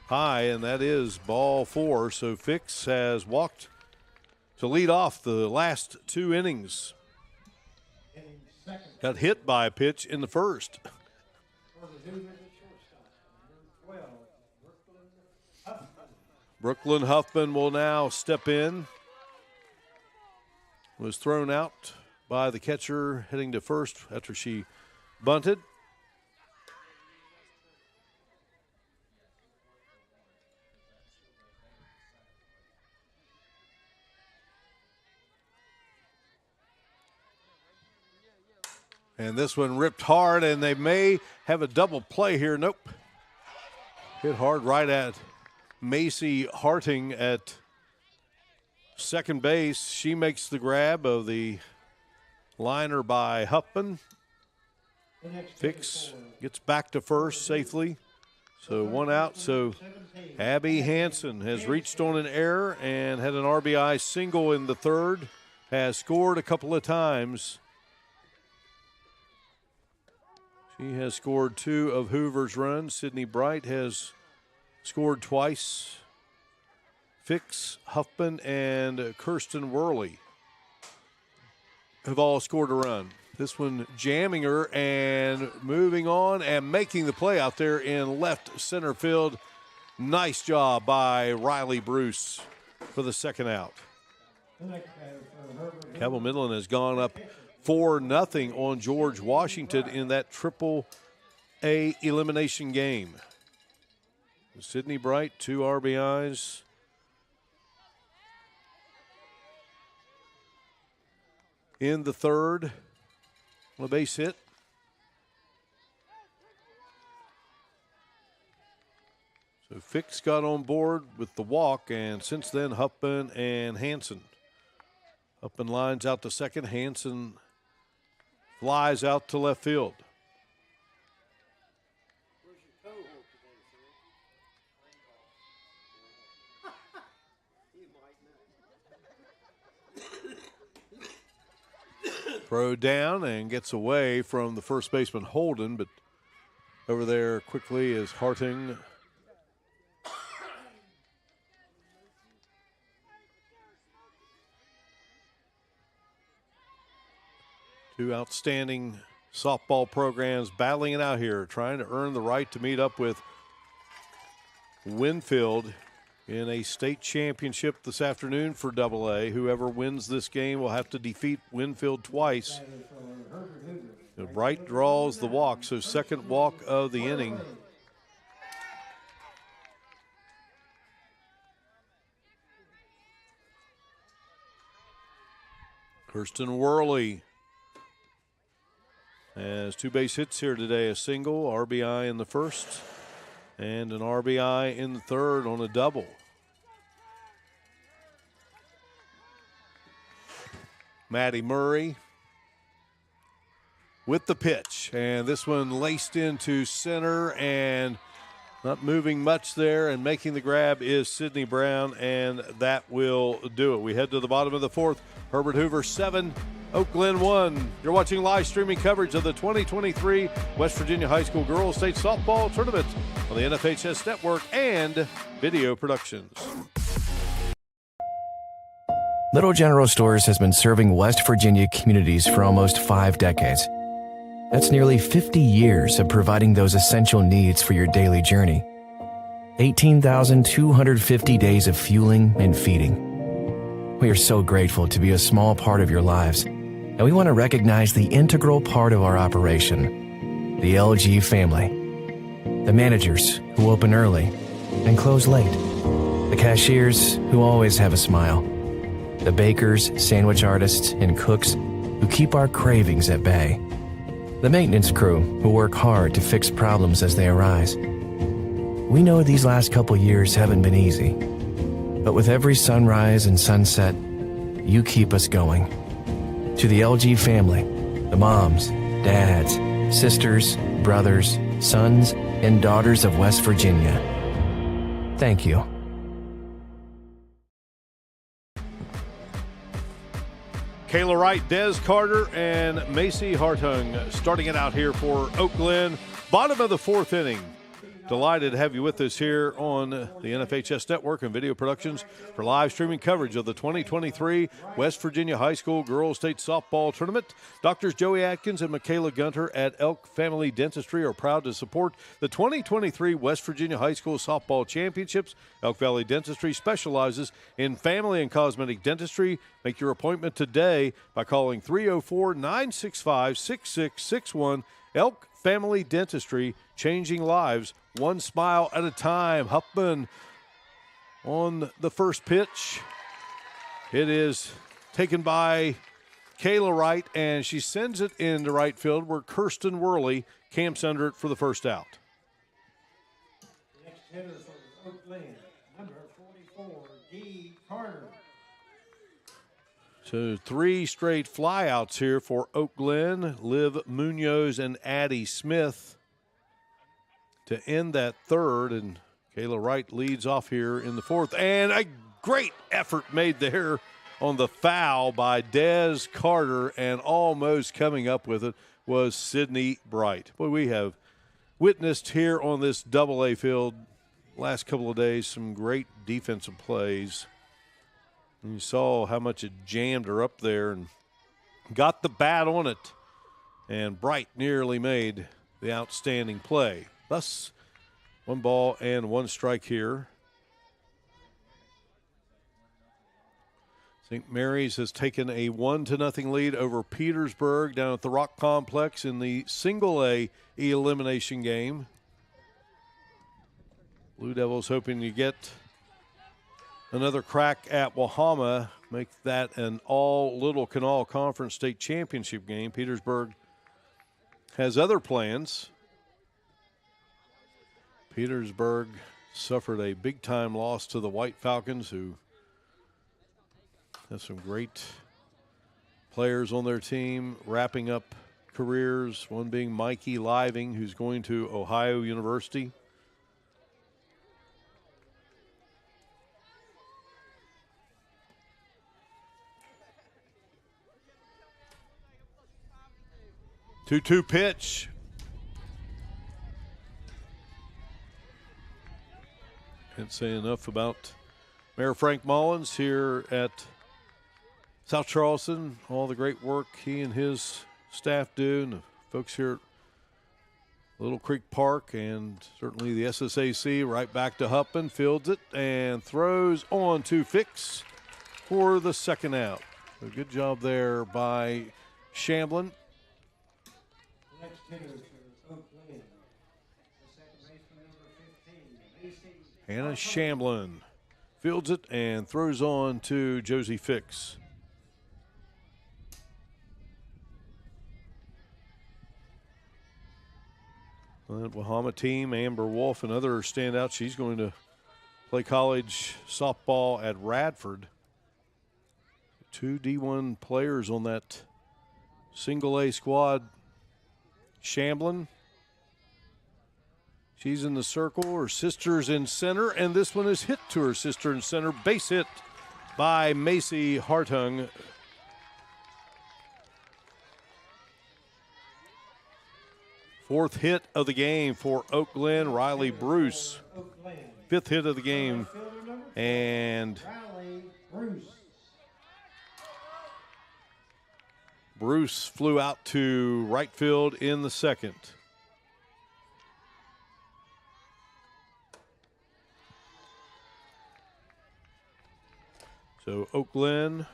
high, and that is ball 4. So Fix has walked to lead off the last 2 innings. Got hit by a pitch in the first. Brooklyn Huffman will now step in. Was thrown out by the catcher heading to first after she bunted. And this one ripped hard, and they may have a double play here. Nope. Hit hard right at Macy Harting at second base. She makes the grab of the liner by Huffman. Fix gets back to first safely. So 1 out. So Abby Hansen has reached on an error and had an RBI single in the third. Has scored a couple of times. She has scored 2 of Hoover's runs. Sydney Bright has scored twice. Fix, Huffman, and Kirsten Worley have all scored a run. This one jamming her and moving on and making the play out there in left center field. Nice job by Riley Bruce for the second out. Cabell Midland has gone up 4-0 on George Washington in that Triple-A elimination game. Sydney Bright, 2 RBIs. In the third, on a base hit. So Fix got on board with the walk, and since then, Huffman and Hansen. Huffman lines out to second. Hansen flies out to left field. Throw down and gets away from the first baseman Holden, but over there quickly is Harting. Two outstanding softball programs battling it out here, trying to earn the right to meet up with WINFIELD in a state championship this afternoon for AA. Whoever wins this game will have to defeat WINFIELD twice. Bright draws the walk, so second walk of the inning. Kirsten Worley has 2 base hits here today, a single, RBI in the first, and an RBI in the third on a double. Maddie Murray with the pitch, and this one laced into center and not moving much there, and making the grab is Sydney Brown, and that will do it. We head to the bottom of the fourth. Herbert Hoover 7, Oak Glen 1. You're watching live streaming coverage of the 2023 West Virginia High School Girls State Softball Tournament on the NFHS Network and Video Productions. Little General Stores has been serving West Virginia communities for almost 5 decades. That's nearly 50 years of providing those essential needs for your daily journey. 18,250 days of fueling and feeding. We are so grateful to be a small part of your lives, and we want to recognize the integral part of our operation, the LG family. The managers who open early and close late. The cashiers who always have a smile. The bakers, sandwich artists, and cooks who keep our cravings at bay. The maintenance crew who work hard to fix problems as they arise. We know these last couple years haven't been easy, but with every sunrise and sunset, you keep us going. To the LG family, the moms, dads, sisters, brothers, sons, and daughters of West Virginia, thank you. Kayla Wright, Des Carter, and Macy Hartung starting it out here for Oak Glen. Bottom of the fourth inning. Delighted to have you with us here on the NFHS Network and Video Productions for live streaming coverage of the 2023 West Virginia High School Girls State Softball Tournament. Doctors Joey Atkins and Michaela Gunter at Elk Family Dentistry are proud to support the 2023 West Virginia High School Softball Championships. Elk Valley Dentistry specializes in family and cosmetic dentistry. Make your appointment today by calling 304-965-6661. Elk Family Dentistry, changing lives one smile at a time. Huffman on the first pitch. It is taken by Kayla Wright, and she sends it into right field where Kirsten Worley camps under it for the first out. Next hitter for Oak Glen, number 44, D. Carter. So 3 straight flyouts here for Oak Glen. Liv Munoz and Addie Smith to end that third, and Kayla Wright leads off here in the fourth. And a great effort made there on the foul by Des Carter, and almost coming up with it was Sydney Bright. Boy, we have witnessed here on this AA field last couple of days some great defensive plays. And you saw how much it jammed her up there and got the bat on it. And Bright nearly made the outstanding play. Thus, 1 ball and 1 strike here. St. Mary's has taken a 1-0 lead over Petersburg down at the Rock Complex in the single-A elimination game. Blue Devils hoping to get another crack at Wahama, make that an all-Little Canal Conference State Championship game. Petersburg has other plans. Petersburg suffered a big-time loss to the White Falcons, who have some great players on their team wrapping up careers, one being Mikey Living, who's going to Ohio University. Two-two pitch. Can't say enough about Mayor Frank Mullins here at South Charleston. All the great work he and his staff do, and the folks here at Little Creek Park and certainly the SSAC right back to Huppin, fields it and throws on to Fix for the second out. A good job there by Shamblin. Next hitter for Oak Glen, the second baseman number 15, Macy. Hannah Shamblin fields it and throws on to Josie Fix. The Wahama team, Amber Wolf, another standout. She's going to play college softball at Radford. 2 D1 players on that single A squad. Shamblin, she's in the circle. Her sister's in center, and this one is hit to her sister in center. Base hit by Macy Hartung. Fourth hit of the game for Oak Glen, Riley Bruce. Fifth hit of the game, and Bruce flew out to right field in the second. So Oak Glen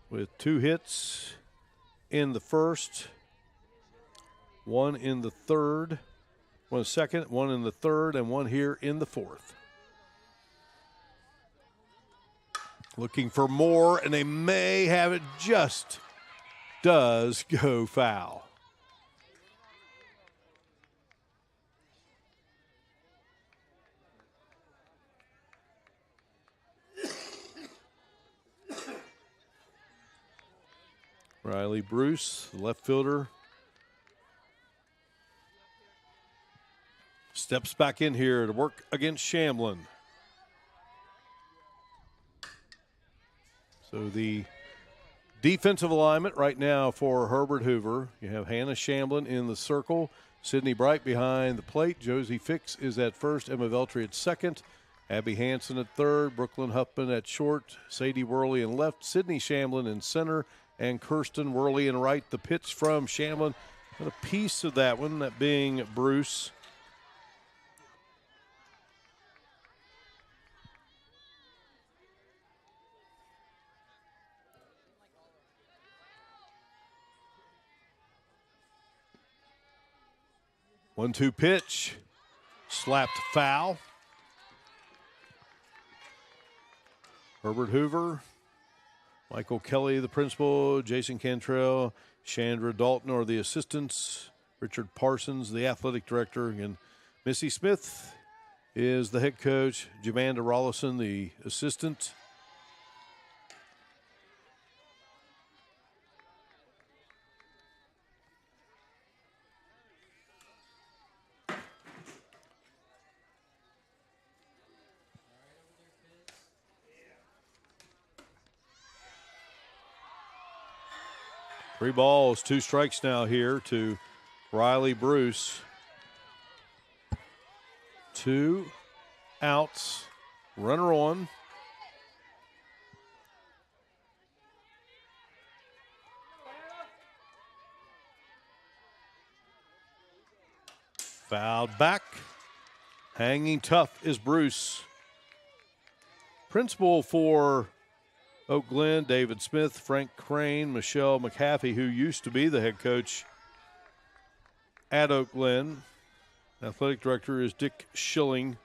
with 2 hits in the first. 1 in the third, 1 second, 1 in the third, and 1 here in the fourth. Looking for more, and they may have it, just does go foul. Riley Bruce, the left fielder, steps back in here to work against Shamblin. So the defensive alignment right now for Herbert Hoover. You have Hannah Shamblin in the circle, Sydney Bright behind the plate, Josie Fix is at first, Emma Veltri at second, Abby Hansen at third, Brooklyn Huffman at short, Sadie Worley in left, Sydney Shamblin in center, and Kirsten Worley in right. The pitch from Shamblin, got a piece of that one, that being Bruce. One-two pitch, slapped foul. Herbert Hoover, Michael Kelly, the principal, Jason Cantrell, Chandra Dalton are the assistants, Richard Parsons, the athletic director, and Missy Smith is the head coach, Javanda Rollison, the assistant. Three balls, 2 strikes now here to Riley Bruce. 2 outs, runner on. Fouled back. Hanging tough is Bruce. Principal for Oak Glen, David Smith, Frank Crane, Michelle McAfee, who used to be the head coach at Oak Glen. Athletic director is Dick Schilling.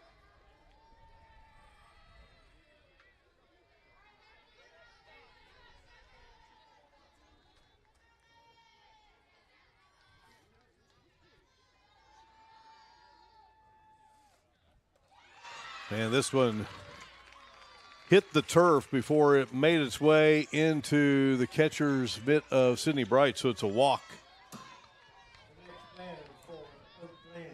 And this one hit the turf before it made its way into the catcher's mitt of Sydney Bright, so it's a walk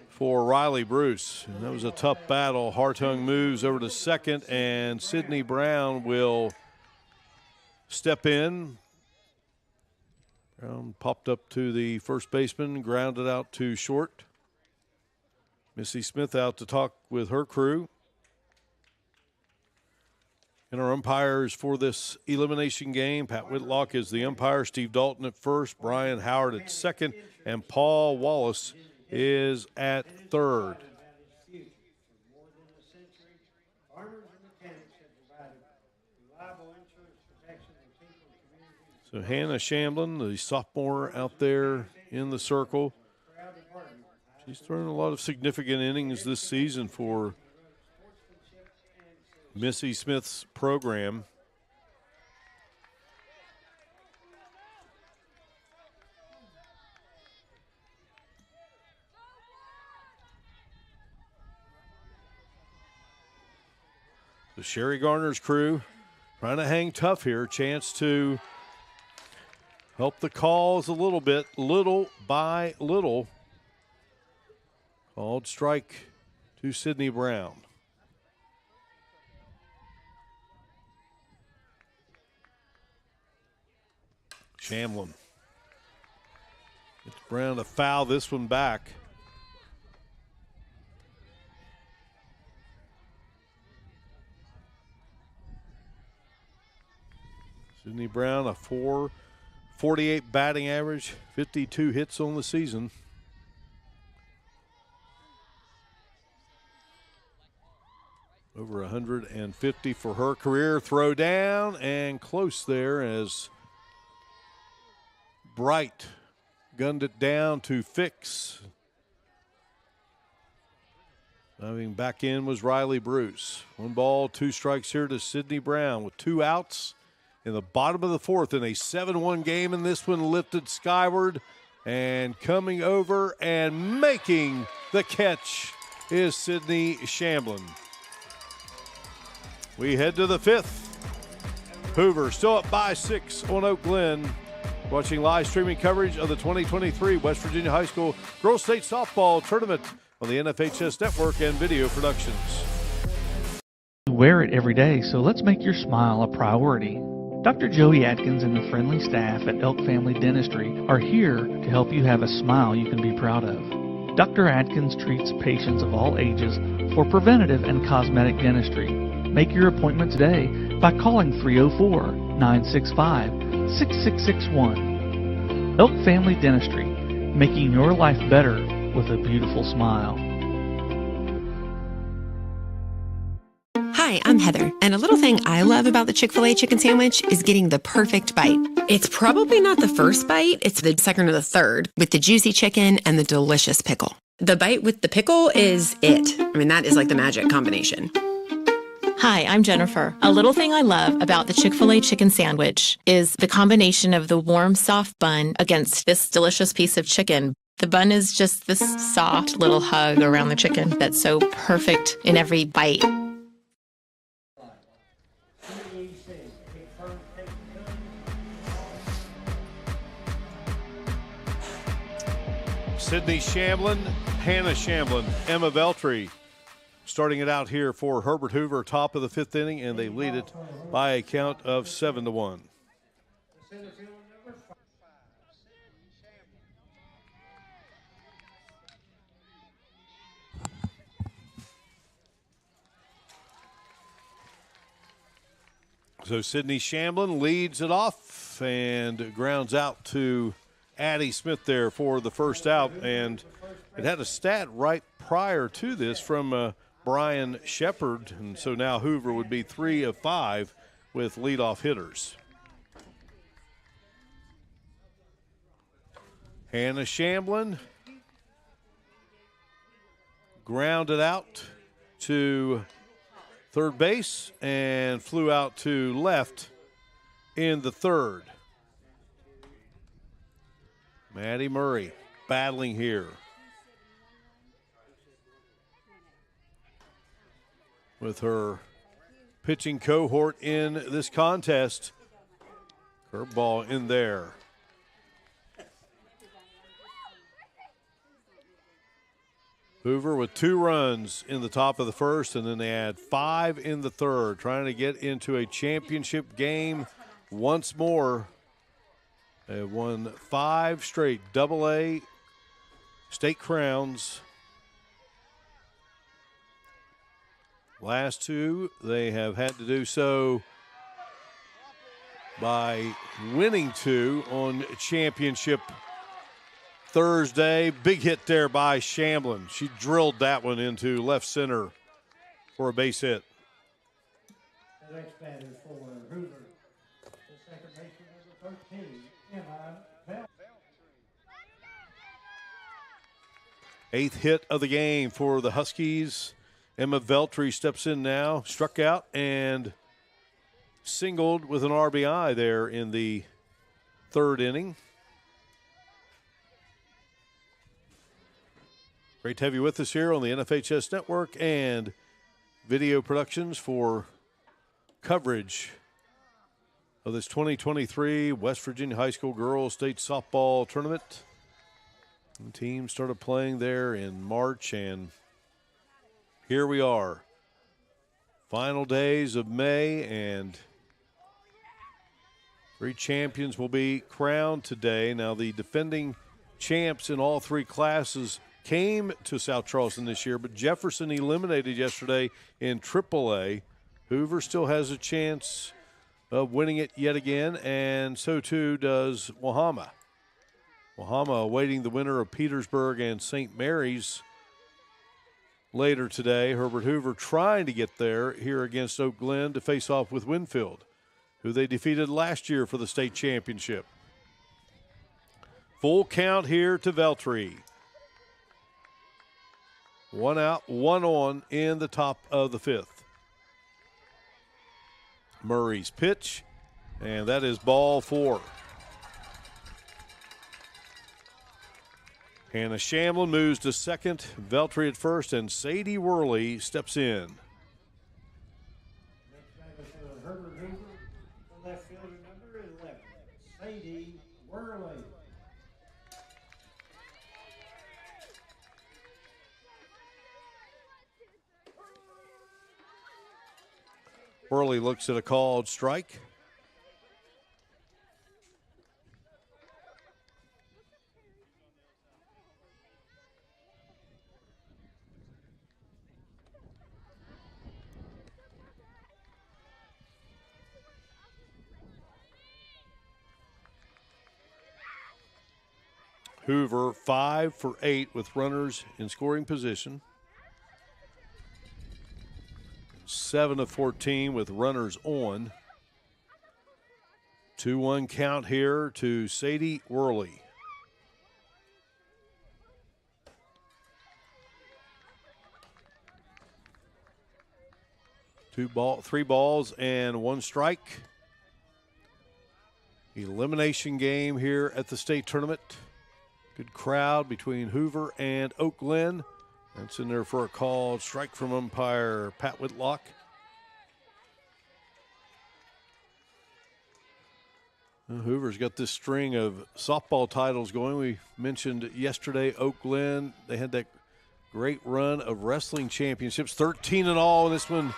for Riley Bruce. And that was a tough battle. Hartung moves over to second, and Sydney Brown will step in. Brown popped up to the first baseman, grounded out to short. Missy Smith out to talk with her crew. And our umpires for this elimination game, Pat Whitlock is the umpire, Steve Dalton at first, Brian Howard at second, and Paul Wallace is at third. So Hannah Shamblin, the sophomore out there in the circle. She's thrown a lot of significant innings this season for Missy Smith's program. The Sherry Garner's crew trying to hang tough here. Chance to help the calls a little bit, little by little. Called strike to Sydney Brown. Shamblin. It's Brown to foul this one back. Sydney Brown, a .448 batting average, 52 hits on the season. Over 150 for her career. Throw down and close there as Bright gunned it down to Fix. Diving back in was Riley Bruce. 1 ball, 2 strikes here to Sydney Brown with 2 outs in the bottom of the fourth in a 7-1 game, and this one lifted skyward and coming over and making the catch is Sydney Shamblin. We head to the 5th. Hoover still up by 6 on Oak Glen. Watching live streaming coverage of the 2023 West Virginia High School Girls State Softball Tournament on the NFHS Network and Video Productions. You wear it every day, so let's make your smile a priority. Dr. Joey Atkins and the friendly staff at Elk Family Dentistry are here to help you have a smile you can be proud of. Dr. Atkins treats patients of all ages for preventative and cosmetic dentistry. Make your appointment today by calling 304-965-6661. Elk Family Dentistry, making your life better with a beautiful smile. Hi, I'm Heather, and a little thing I love about the Chick-fil-A chicken sandwich is getting the perfect bite. It's probably not the first bite, it's the second or the third, with the juicy chicken and the delicious pickle. The bite with the pickle is it. I mean, that is like the magic combination. Hi, I'm Jennifer. A little thing I love about the Chick-fil-A chicken sandwich is the combination of the warm, soft bun against this delicious piece of chicken. The bun is just this soft little hug around the chicken that's so perfect in every bite. Sydney Shamblin, Hannah Shamblin, Emma Veltri starting it out here for Herbert Hoover, top of the 5th inning, and they lead it by a count of 7-1. So Sydney Shamblin leads it off and grounds out to Addie Smith there for the first out, and it had a stat right prior to this from Brian Shepard, and so now Hoover would be 3 of 5 with leadoff hitters. Hannah Shamblin grounded out to third base and flew out to left in the third. Maddie Murray battling here with her pitching cohort in this contest. Curveball in there. Hoover with 2 runs in the top of the first, and then they add 5 in the third, trying to get into a championship game once more. They have won 5 straight AA state crowns. Last two, they have had to do so by winning two on championship Thursday. Big hit there by Shamblin. She drilled that one into left center for a base hit. The next batter for Hoover, the second baseman, number 13, Emma Bell. Eighth hit of the game for the Huskies. Emma Veltri steps in now, struck out and singled with an RBI there in the third inning. Great to have you with us here on the NFHS Network and video productions for coverage of this 2023 West Virginia High School Girls State Softball Tournament. The team started playing there in March, and here we are. Final days of May, and 3 champions will be crowned today. Now, the defending champs in all 3 classes came to South Charleston this year, but Jefferson eliminated yesterday in AAA. Hoover still has a chance of winning it yet again, and so too does Wahama. Wahama awaiting the winner of Petersburg and St. Mary's later today. Herbert Hoover trying to get there here against Oak Glen to face off with WINFIELD, who they defeated last year for the state championship. Full count here to Veltri. 1 out, 1 on in the top of the 5th. Murray's pitch, and that is ball 4. Hannah Shamlin moves to second, Veltri at first, and Sadie Worley steps in. Next batter for Herbert Hoover, the left fielder, number 11, Sadie Worley. Worley looks at a called strike. Hoover 5 for 8 with runners in scoring position. 7 of 14 with runners on. 2-1 count here to Sadie Worley. Three balls and 1 strike. Elimination game here at the state tournament. Good crowd between Hoover and Oak Glen. That's in there for a called strike from umpire Pat Whitlock. Hoover's got this string of softball titles going. We mentioned yesterday Oak Glen. They had that great run of wrestling championships, 13 in all, and this one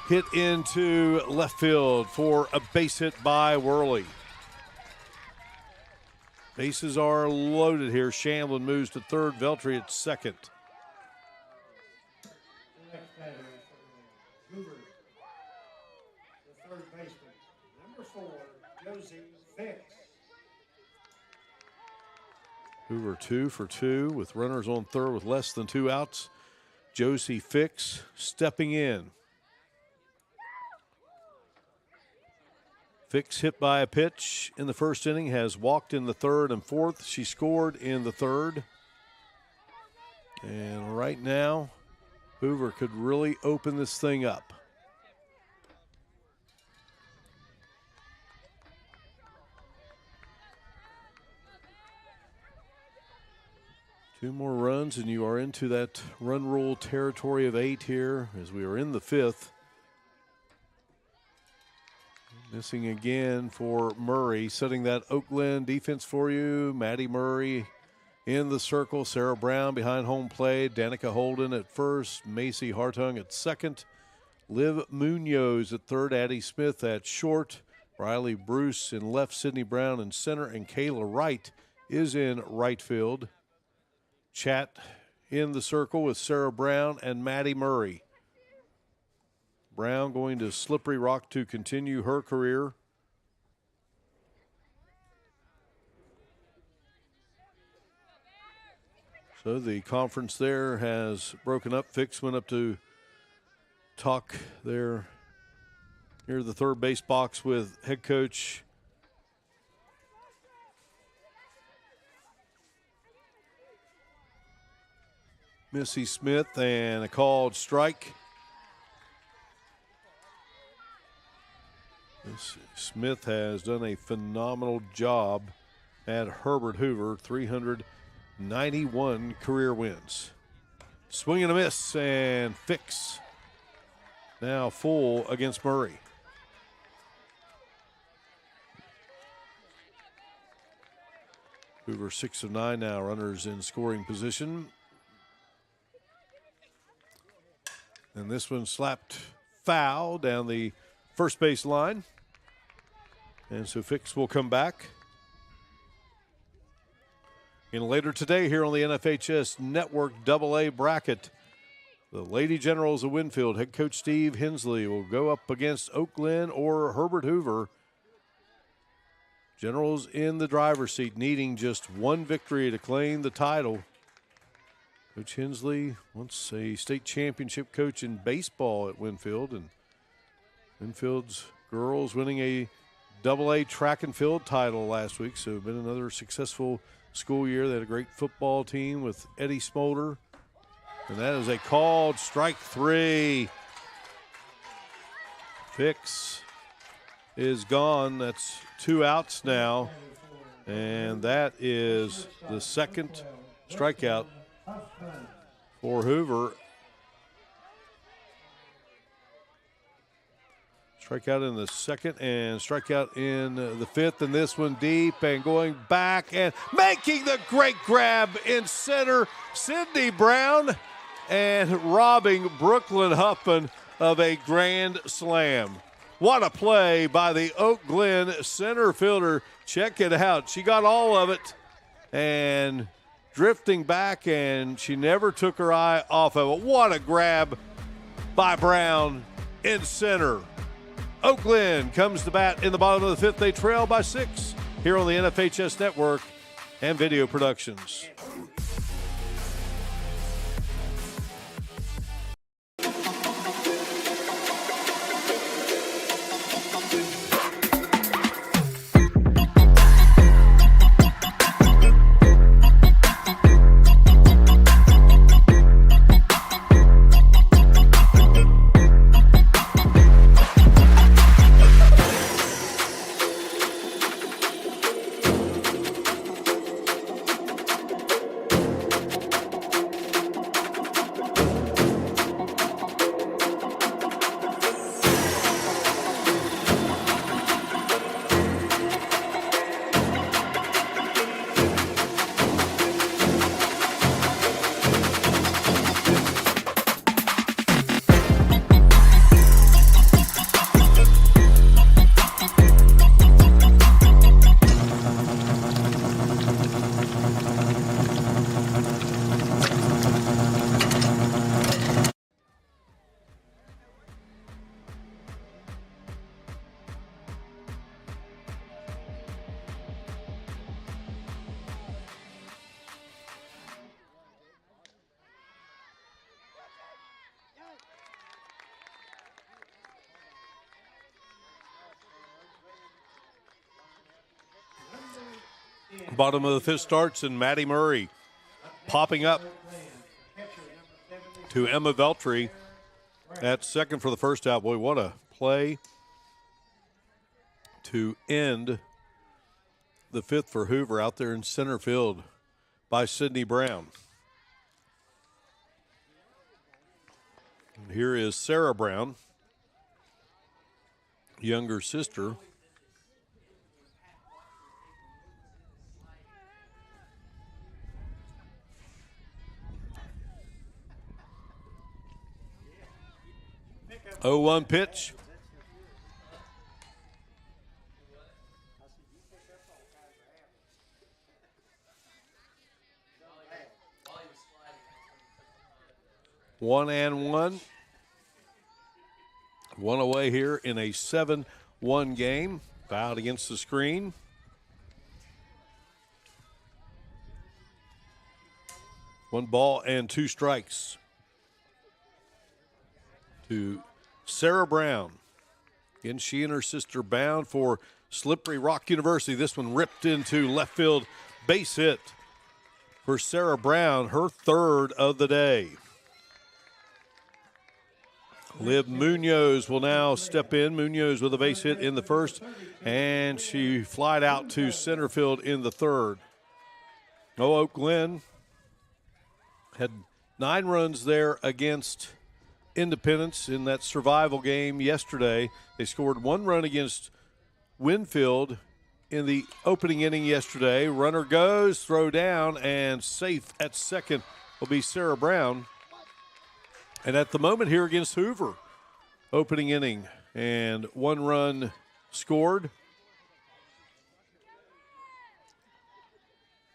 hit into left field for a base hit by Worley. Bases are loaded here. Shamblin moves to third, Veltri at second. The next batter for Hoover, the third baseman, number 4, Josie Fix. Hoover 2 for 2 with runners on third with less than 2 outs. Josie Fix stepping in. Fix hit by a pitch in the first inning, has walked in the third and fourth. She scored in the third. And right now, Hoover could really open this thing up. Two more runs, and you are into that run rule territory of 8 here as we are in the 5th. Missing again for Murray, setting that Oak Glen defense for you. Maddie Murray in the circle. Sarah Brown behind home plate. Danica Holden at first. Macy Hartung at second. Liv Munoz at third. Addie Smith at short. Riley Bruce in left. Sydney Brown in center. And Kayla Wright is in right field. Chat in the circle with Sarah Brown and Maddie Murray. Brown going to Slippery Rock to continue her career. So the conference there has broken up. Fix went up to talk there near the third base box with head coach Missy Smith, and a called strike. Smith has done a phenomenal job at Herbert Hoover, 391 career wins. Swing and a miss, and Fix now full against Murray. Hoover 6 of 9 now, runners in scoring position. And this one slapped foul down the first base line. And so Fix will come back. And later today here on the NFHS Network AA bracket, the Lady Generals of Winfield, head coach Steve Hensley, will go up against Glen or Herbert Hoover. Generals in the driver's seat, needing just one victory to claim the title. Coach Hensley, once a state championship coach in baseball at Winfield, and Winfield's girls winning a AA track and field title last week, so been another successful school year. They had a great football team with Eddie Smolder, and that is a called strike 3. Fix is gone. That's 2 outs now, and that is the second strikeout for Hoover. Strikeout in the second and strikeout in the fifth, and this one deep and going back and making the great grab in center, Sydney Brown, and robbing Brooklyn Huffman of a grand slam. What a play by the Oak Glen center fielder. Check it out. She got all of it and drifting back, and she never took her eye off of it. What a grab by Brown in center. Oak Glen comes to bat in the bottom of the fifth. They trail by 6 here on the NFHS Network and Video Productions. Bottom of the fifth starts, and Maddie Murray popping up to Emma Veltri at second for the first out. Boy, what a play to end the fifth for Hoover out there in center field by Sydney Brown. And here is Sarah Brown, younger sister. Oh, 1 pitch. One and one. One away here in a 7-1 game. Fouled against the screen. One ball and 2 strikes to Sarah Brown. Again, she and her sister bound for Slippery Rock University. This one ripped into left field, base hit for Sarah Brown, her 3rd of the day. Liv Munoz will now step in. Munoz with a base hit in the 1st, and she flied out to center field in the 3rd. Oak Glen had 9 runs there against Independence in that survival game yesterday. They scored 1 run against WINFIELD in the opening inning yesterday. Runner goes, throw down, and safe at second will be Sarah Brown. And at the moment here against Hoover, opening inning, and 1 run scored.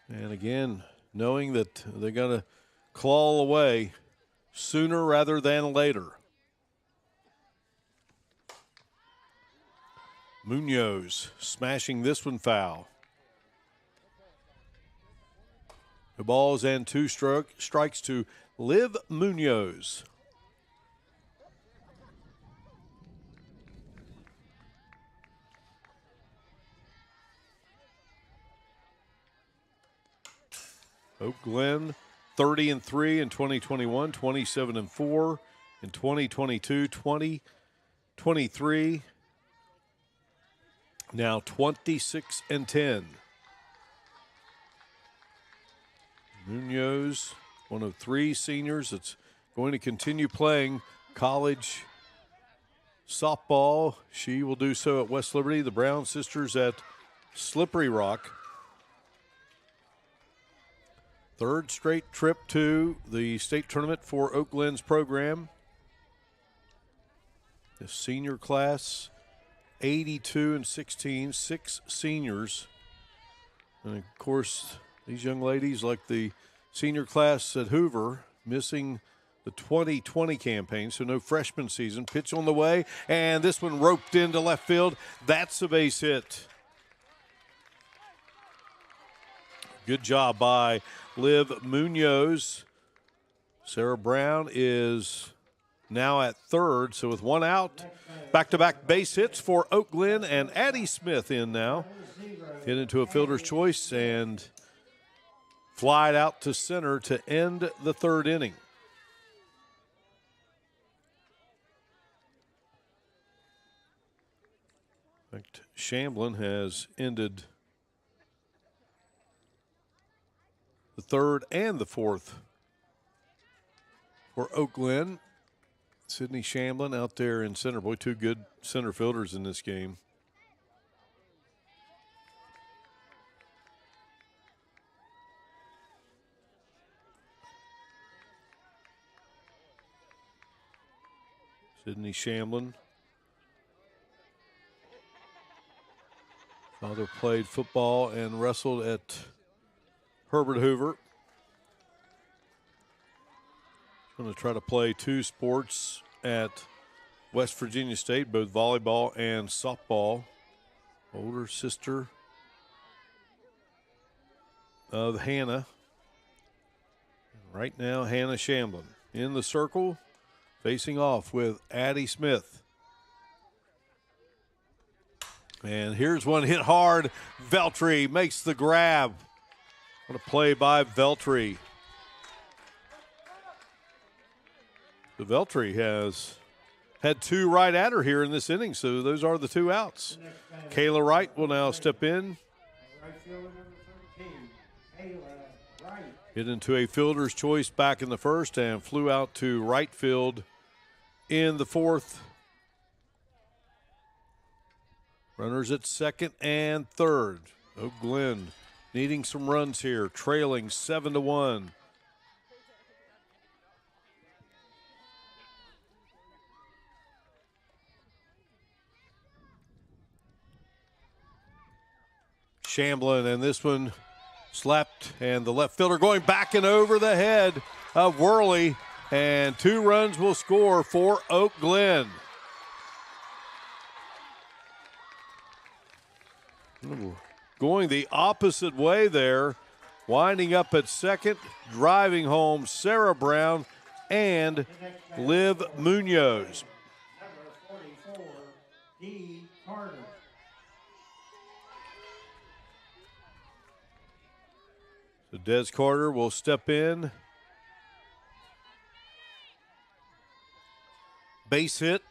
And again, knowing that they're going to claw away sooner rather than later. Munoz smashing this one foul. The balls and 2 strikes to Liv Munoz. Oak Glen 30-3 in 2021, 27-4 in 2022, 2023. Now 26-10. Munoz, one of 3 seniors that's going to continue playing college softball. She will do so at West Liberty. The Brown sisters at Slippery Rock. 3rd straight trip to the state tournament for Oak Glen's program. The senior class, 82-16, 6 seniors. And of course, these young ladies, like the senior class at Hoover, missing the 2020 campaign, so no freshman season. Pitch on the way, and this one roped into left field. That's a base hit. Good job by Liv Munoz. Sarah Brown is now at 3rd, so with 1 out, back-to-back base hits for Oak Glen, and Addie Smith in now. Hit into a fielder's choice and flied out to center to end the 3rd inning. In fact, Shamblin has ended the 3rd and the 4th for Oak Glen. Sydney Shamblin out there in center. Boy, 2 good center fielders in this game. Sydney Shamblin. Father played football and wrestled at Herbert Hoover. Going to try to play 2 sports at West Virginia State, both volleyball and softball. Older sister of Hannah. Right now, Hannah Shamblin in the circle, facing off with Addie Smith. And here's one hit hard. Veltri makes the grab. What a play by Veltri. The Veltri has had 2 right at her here in this inning, so those are the 2 outs. Kayla Wright will now step in. Hit into a fielder's choice back in the 1st and flew out to right field in the 4th. Runners at 2nd and 3rd. Oak Glen needing some runs here, trailing 7-1. Shamblin, and this one slapped, and the left fielder going back and over the head of Worley, and 2 runs will score for Oak Glen. Going the opposite way there, winding up at second, driving home Sarah Brown and Liv Munoz. Number 44, D. Carter. So Des Carter will step in. Base hit.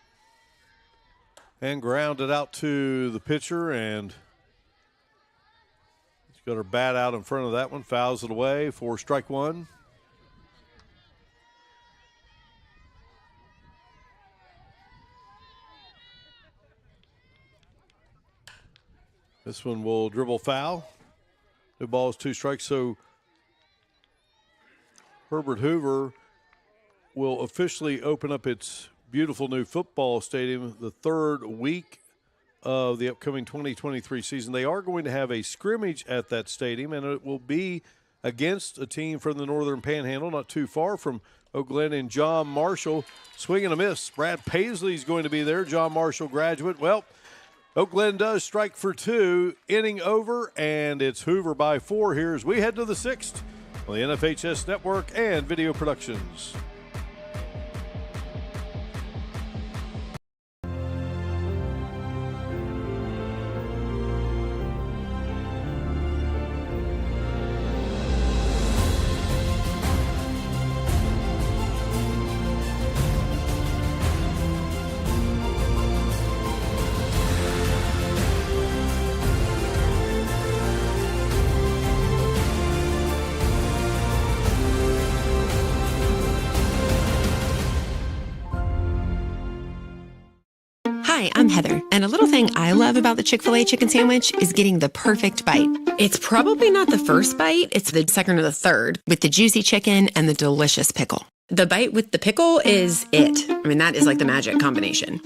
And grounded out to the pitcher, and she's got her bat out in front of that one. Fouls it away for strike one. This one will dribble foul. 2 balls, 2 strikes. So Herbert Hoover will officially open up its beautiful new football stadium the 3rd week of the upcoming 2023 season. They are going to have a scrimmage at that stadium, and it will be against a team from the Northern Panhandle, not too far from Glen, and John Marshall. Swing and a miss. Brad Paisley is going to be there, John Marshall graduate. Well, Glen does strike for 2, inning over, and it's Hoover by 4 here as we head to the 6th on the NFHS Network and Video Productions. Hi, I'm Heather, and a little thing I love about the Chick-fil-A chicken sandwich is getting the perfect bite. It's probably not the first bite, it's the second or the third, with the juicy chicken and the delicious pickle. The bite with the pickle is it. I mean, that is like the magic combination.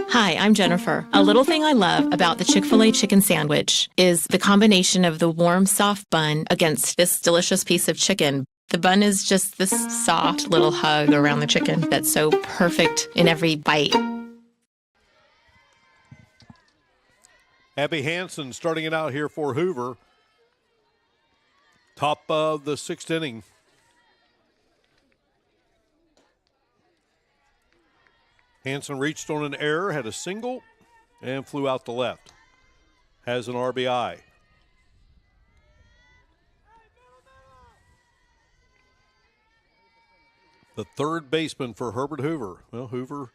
Hi, I'm Jennifer. A little thing I love about the Chick-fil-A chicken sandwich is the combination of the warm, soft bun against this delicious piece of chicken. The bun is just this soft little hug around the chicken that's so perfect in every bite. Abby Hansen starting it out here for Hoover. Top of the 6th inning. Hansen reached on an error, had a single, and flew out the left. Has an RBI. The third baseman for Herbert Hoover. Well, Hoover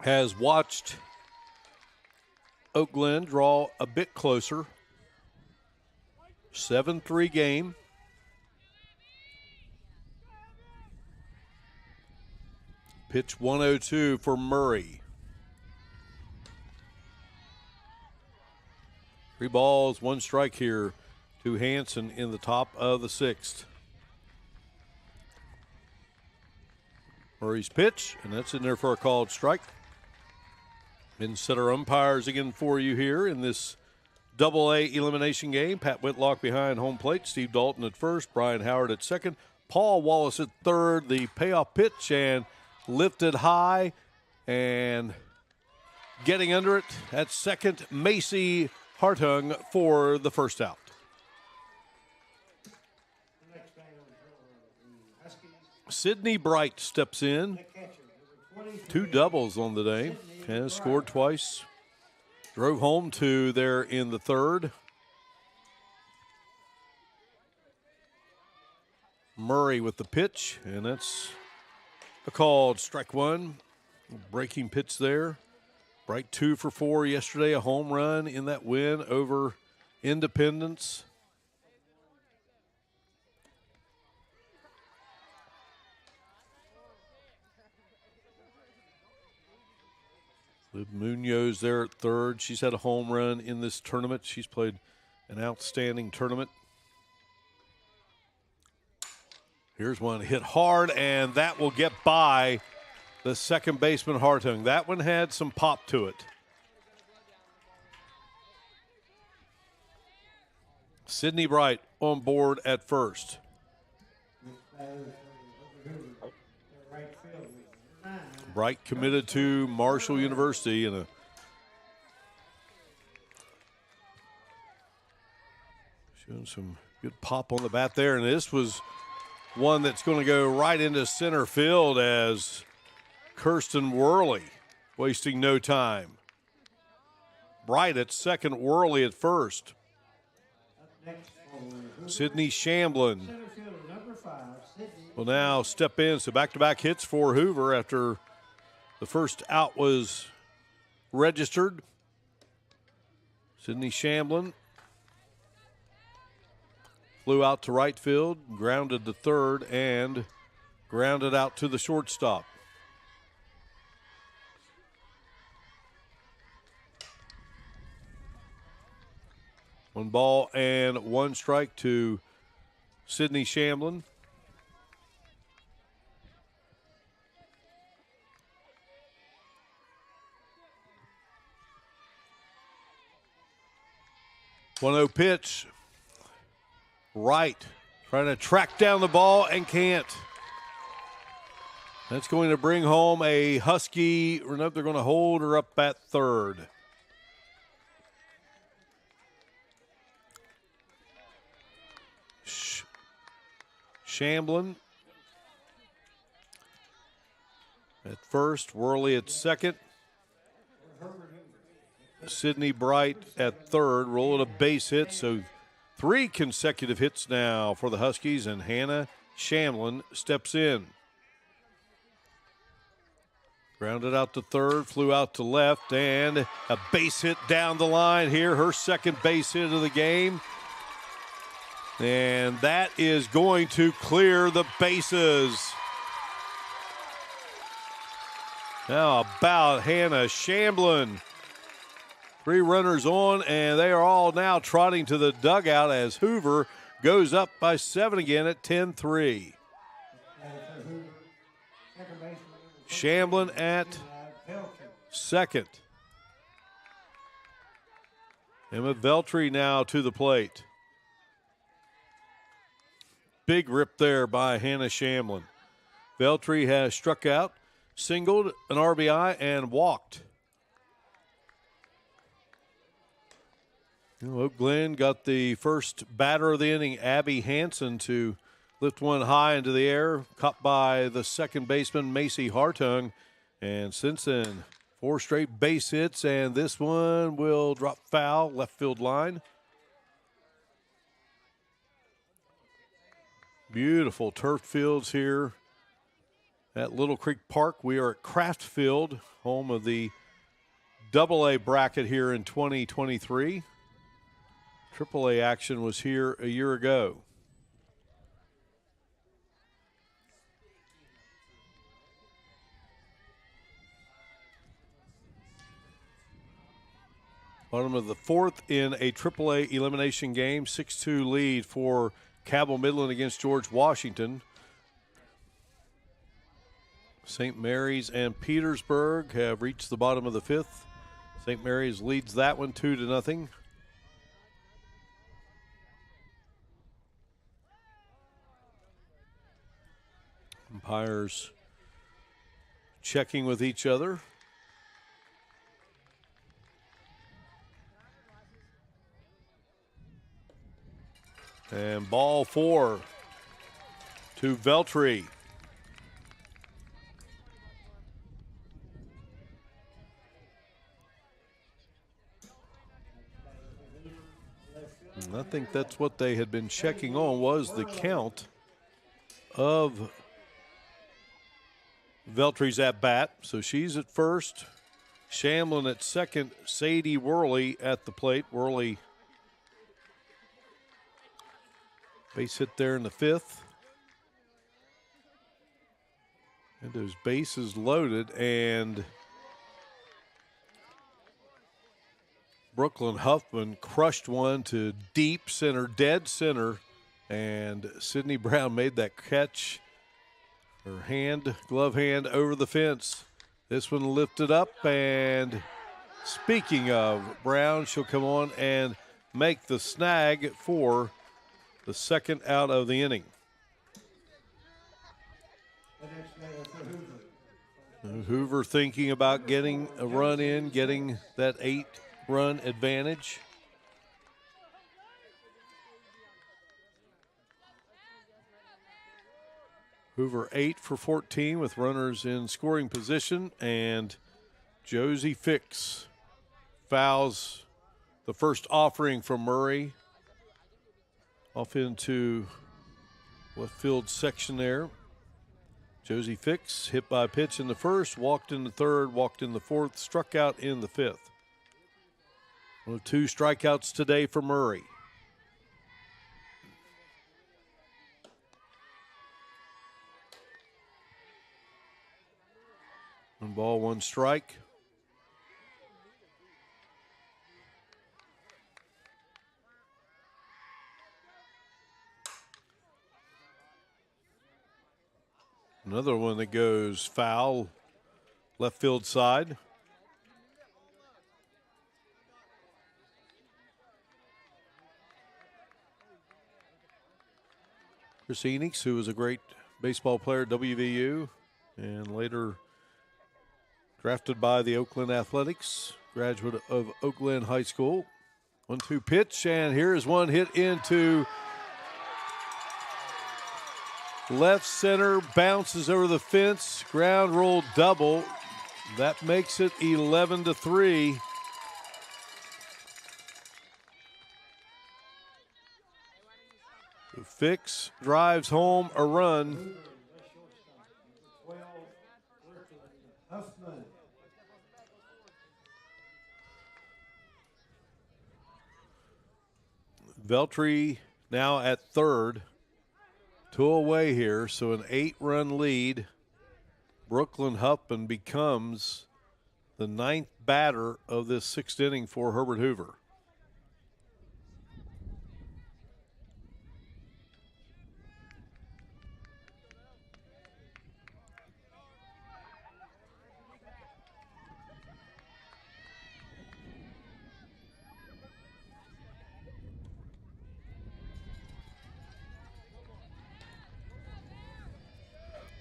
has watched Oak Glen draw a bit closer. 7-3 game. Pitch 102 for Murray. 3 balls, 1 strike here to Hansen in the top of the 6th. Murray's pitch, and that's in there for a called strike. And center umpires again for you here in this Double-A elimination game. Pat Whitlock behind home plate, Steve Dalton at first, Brian Howard at second, Paul Wallace at third. The payoff pitch and lifted high and getting under it at second, Macy Hartung for the first out. Sydney Bright steps in. 2 doubles on the day. Has scored twice. Drove home 2 there in the 3rd. Murray with the pitch, and that's a called strike 1. Breaking pitch there. Bright 2 for 4 yesterday, a home run in that win over Independence. Liv Munoz there at third. She's had a home run in this tournament. She's played an outstanding tournament. Here's one hit hard, and that will get by the second baseman Hartung. That one had some pop to it. Sydney Bright on board at first. Bright committed to Marshall University in a And some good pop on the bat there. And this was one that's going to go right into center field as Kirsten Worley wasting no time. Bright at second, Worley at first. Sydney Shamblin will now step in. So back-to-back hits for Hoover after the first out was registered. Sydney Shamblin flew out to right field, grounded to third, and grounded out to the shortstop. One ball and one strike to Sydney Shamblin. One-oh pitch. Right. Trying to track down the ball and can't. That's going to bring home a Husky. Or no, they're going to hold her up at third. Shamblin at first, Worley at second. Sydney Bright at third, rolling a base hit, so 3 consecutive hits now for the Huskies, and Hannah Shamblin steps in. Grounded out to third, flew out to left, and a base hit down the line here, her second base hit of the game. And that is going to clear the bases. How about Hannah Shamblin? 3 runners on, and they are all now trotting to the dugout as Hoover goes up by 7 again at 10-3. Shamblin at second. Emma Veltri now to the plate. Big rip there by Hannah Shamblin. Veltri has struck out, singled, an RBI, and walked. Glen got the first batter of the inning, Abby Hansen, to lift one high into the air, caught by the second baseman, Macy Hartung. And since then, 4 straight base hits, and this one will drop foul, left field line. Beautiful turf fields here at Little Creek Park. We are at Kraft Field, home of the AA bracket here in 2023. AAA action was here a year ago. Bottom of the 4th in a AAA elimination game, 6-2 lead for Cabell Midland against George Washington. St. Mary's and Petersburg have reached the bottom of the 5th. St. Mary's leads that one 2-0. Umpires checking with each other. And ball 4 to Veltri. And I think that's what they had been checking on, was the count of Veltri's at bat. So she's at first, Shamblin at second, Sadie Worley at the plate. Worley base hit there in the 5th. And those bases loaded, and Brooklyn Huffman crushed one to deep center, dead center, and Sydney Brown made that catch. Her hand, glove hand, over the fence. This one lifted up, and speaking of Brown, she'll come on and make the snag for the second out of the inning. Hoover thinking about getting a run in, getting that 8-run advantage. Hoover 8 for 14 with runners in scoring position, and Josie Fix fouls the first offering from Murray off into left field section there. Josie Fix hit by a pitch in the first, walked in the third, walked in the fourth, struck out in the fifth. One of 2 strikeouts today for Murray. One ball, 1 strike. Another one that goes foul, left field side. Chris Enix, who was a great baseball player at WVU and later drafted by the Oakland Athletics, graduate of Oak Glen High School. 1-2 pitch, and here is one hit into left center, bounces over the fence, ground roll double. That makes it 11-3. Fix drives home a run. Veltri now at third. 2 away here, so an 8-run lead. Brooklyn Huffman becomes the 9th batter of this 6th inning for Herbert Hoover.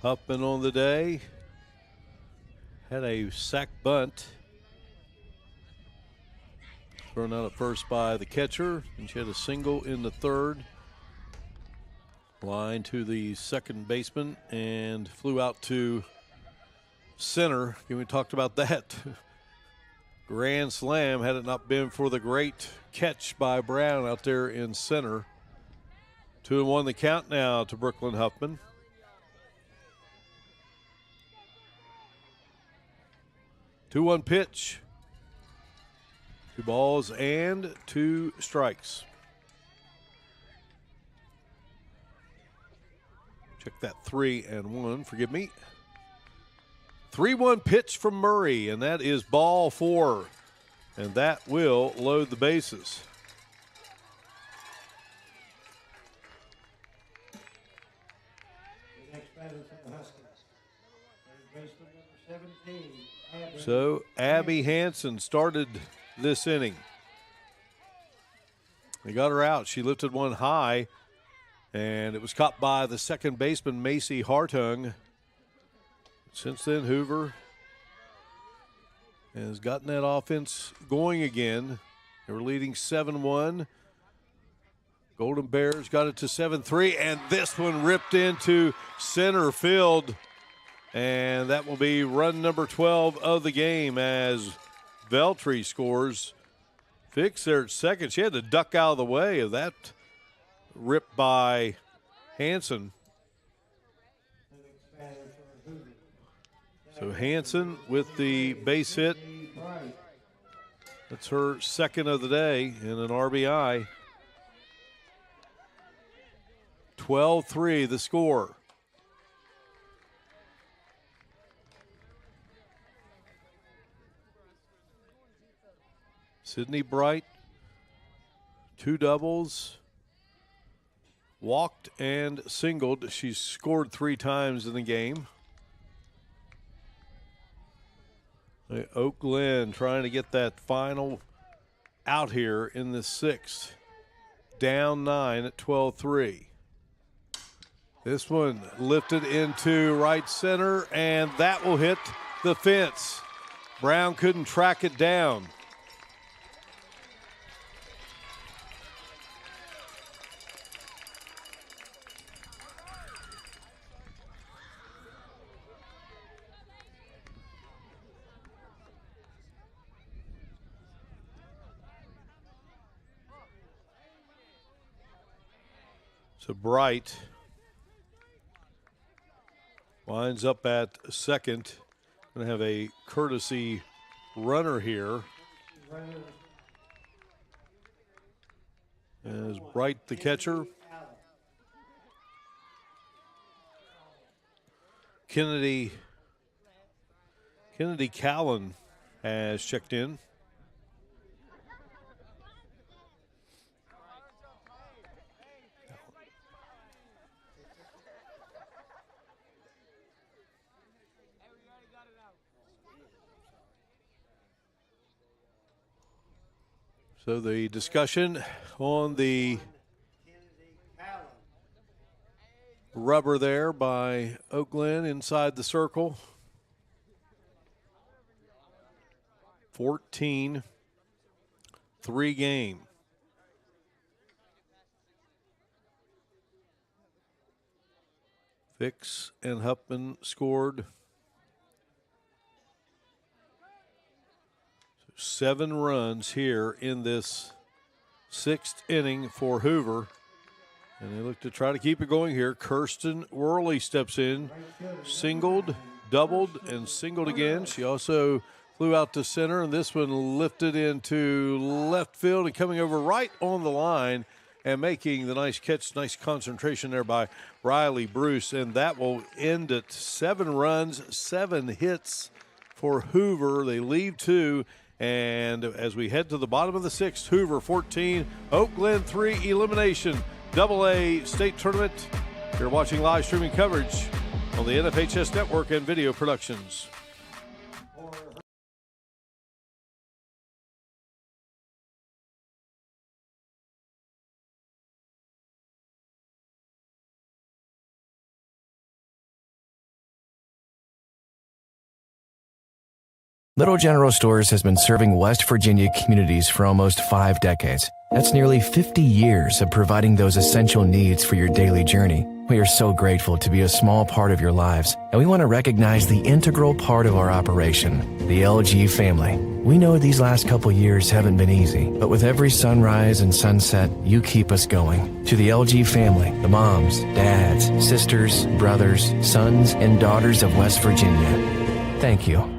Huffman on the day had a sac bunt thrown out at first by the catcher, and she had a single in the third. Line to the second baseman and flew out to center. We talked about that. Grand slam had it not been for the great catch by Brown out there in center. 2-1 the count now to Brooklyn Huffman. 2-1 pitch. 2 balls and 2 strikes. Check that 3-1, forgive me. 3-1 pitch from Murray, and that is ball 4. And that will load the bases. The next batter for the Huskies, third baseman number 17. So Abby Hansen started this inning. They got her out. She lifted one high, and it was caught by the second baseman, Macy Hartung. Since then, Hoover has gotten that offense going again. They were leading 7-1. Golden Bears got it to 7-3, and this one ripped into center field. And that will be run number 12 of the game as Veltri scores. Fix there at second. She had to duck out of the way of that rip by Hansen. So Hansen with the base hit. That's her second of the day and an RBI. 12-3 the score. Sydney Bright, 2 doubles, walked and singled. She's scored 3 times in the game. Oak Glen trying to get that final out here in the 6th. Down 9 at 12-3. This one lifted into right center, and that will hit the fence. Brown couldn't track it down. So Bright winds up at second. Going to have a courtesy runner here. As Bright the catcher. Kennedy Callan has checked in. So the discussion on the rubber there by Glen inside the circle. 14-3 game. Fix and Huffman scored. 7 runs here in this 6th inning for Hoover. And they look to try to keep it going here. Kirsten Worley steps in, singled, doubled, and singled again. She also flew out to center, and this one lifted into left field and coming over right on the line and making the nice catch, nice concentration there by Riley Bruce. And that will end at 7 runs, 7 hits for Hoover. They leave 2. And as we head to the bottom of the 6th, Hoover 14, Oak Glen 3 elimination. AA state tournament. You're watching live streaming coverage on the NFHS Network and Video Productions. Little General Stores has been serving West Virginia communities for almost 5 decades. That's nearly 50 years of providing those essential needs for your daily journey. We are so grateful to be a small part of your lives, and we want to recognize the integral part of our operation, the LG family. We know these last couple years haven't been easy, but with every sunrise and sunset, you keep us going. To the LG family, the moms, dads, sisters, brothers, sons, and daughters of West Virginia, thank you.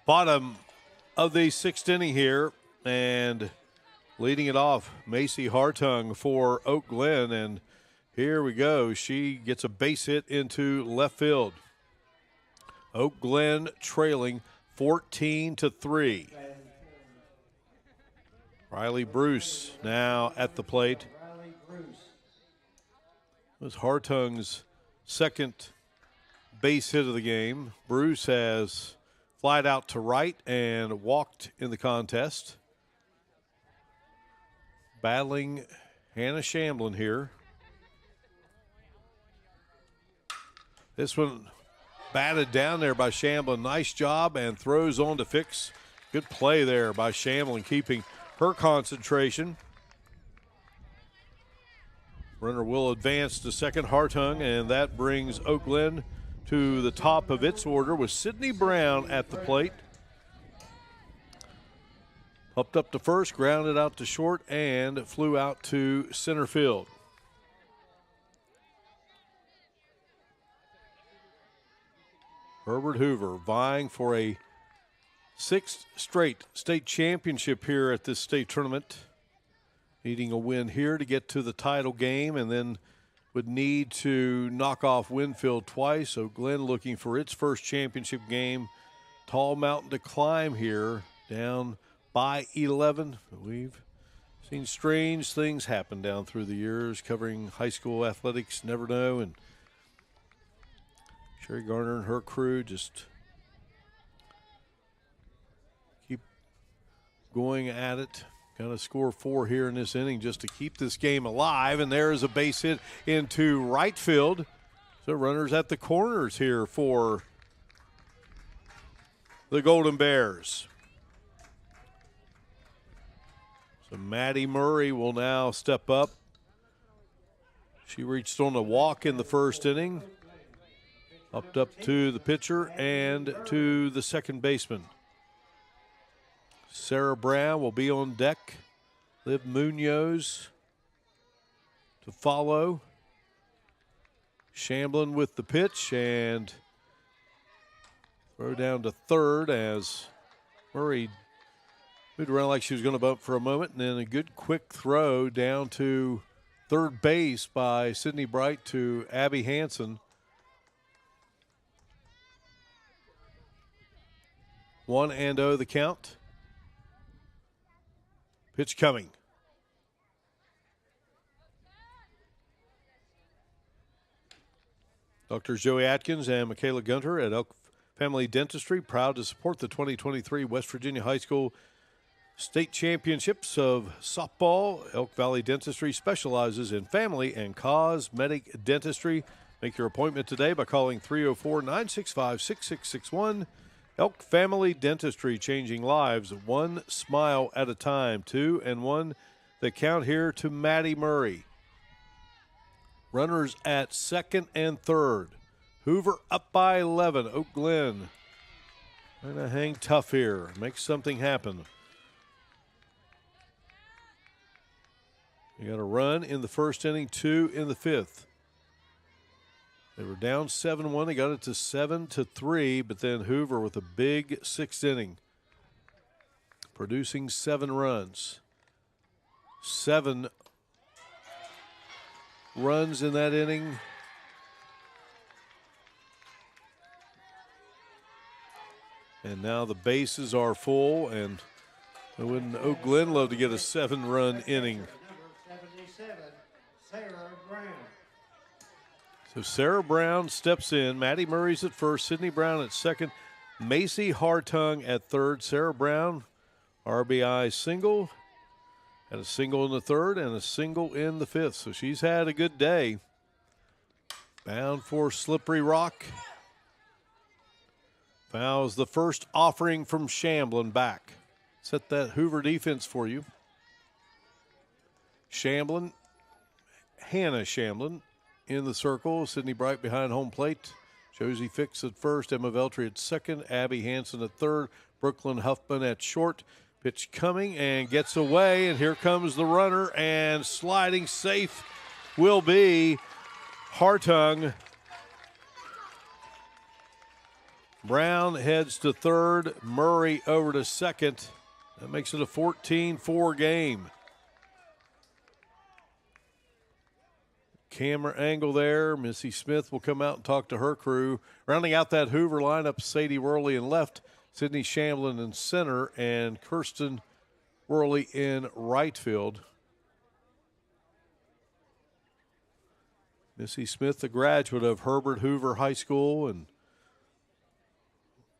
Bottom of the 6th inning here, and leading it off, Macy Hartung for Oak Glen, and here we go. She gets a base hit into left field. Oak Glen trailing 14-3. Riley Bruce now at the plate. It was Hartung's second base hit of the game. Bruce has flied out to right and walked in the contest. Battling Hannah Shamblin here. This one batted down there by Shamblin. Nice job, and throws on to Fix. Good play there by Shamblin, keeping her concentration. Runner will advance to second, Hartung, and that brings Oak Glen to the top of its order with Sydney Brown at the plate. Hopped up to first, grounded out to short, and flew out to center field. Herbert Hoover vying for a 6th straight state championship here at this state tournament. Needing a win here to get to the title game, and then would need to knock off WINFIELD twice. So Glen looking for its first championship game. Tall mountain to climb here, down by 11. We've seen strange things happen down through the years, covering high school athletics, never know. And Sherry Garner and her crew just keep going at it. Got to score 4 here in this inning just to keep this game alive. And there is a base hit into right field. So runners at the corners here for the Golden Bears. So Maddie Murray will now step up. She reached on a walk in the first inning. Up to the pitcher and to the second baseman. Sarah Brown will be on deck. Liv Munoz to follow. Shamblin with the pitch and throw down to third as Murray moved around like she was going to bump for a moment, and then a good quick throw down to third base by Sydney Bright to Abby Hansen. 1-0 the count. Pitch coming. Doctors Joey Atkins and Michaela Gunter at Elk Family Dentistry, proud to support the 2023 West Virginia High School State Championships of Softball. Elk Valley Dentistry specializes in family and cosmetic dentistry. Make your appointment today by calling 304-965-6661. Elk Family Dentistry, changing lives one smile at a time. 2-1 the count here to Maddie Murray. Runners at second and third. Hoover up by 11. Oak Glen trying to hang tough here, make something happen. You got a run in the first inning, 2 in the fifth. They were down 7-1. They got it to 7-3, but then Hoover with a big sixth inning, producing 7 runs. 7 runs in that inning. And now the bases are full, and wouldn't Oak Glen love to get a 7-run inning? Number 77, Sarah Brown. So Sarah Brown steps in. Maddie Murray's at first. Sydney Brown at second. Macy Hartung at third. Sarah Brown, RBI single. Had a single in the third and a single in the fifth. So she's had a good day. Bound for Slippery Rock. Fouls the first offering from Shamblin back. Set that Hoover defense for you. Shamblin, Hannah Shamblin in the circle. Sydney Bright behind home plate. Josie Fix at first. Emma Veltri at second. Abby Hansen at third. Brooklyn Huffman at short. Pitch coming and gets away. And here comes the runner. And sliding safe will be Hartung. Brown heads to third. Murray over to second. That makes it a 14-4 game. Camera angle there. Missy Smith will come out and talk to her crew. Rounding out that Hoover lineup, Sadie Worley in left, Sydney Shamblin in center, and Kirsten Worley in right field. Missy Smith, a graduate of Herbert Hoover High School, and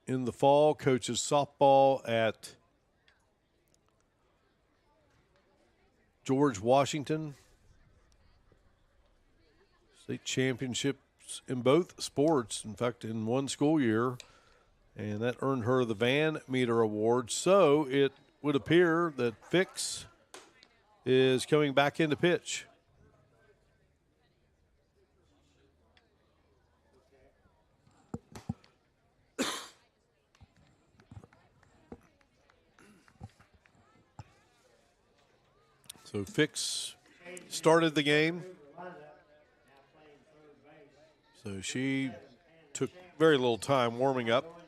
in the fall coaches softball at George Washington. State championships in both sports, in fact, in one school year, and that earned her the Van Meter Award. So it would appear that Fix is coming back into pitch. So Fix started the game. So she took very little time warming up.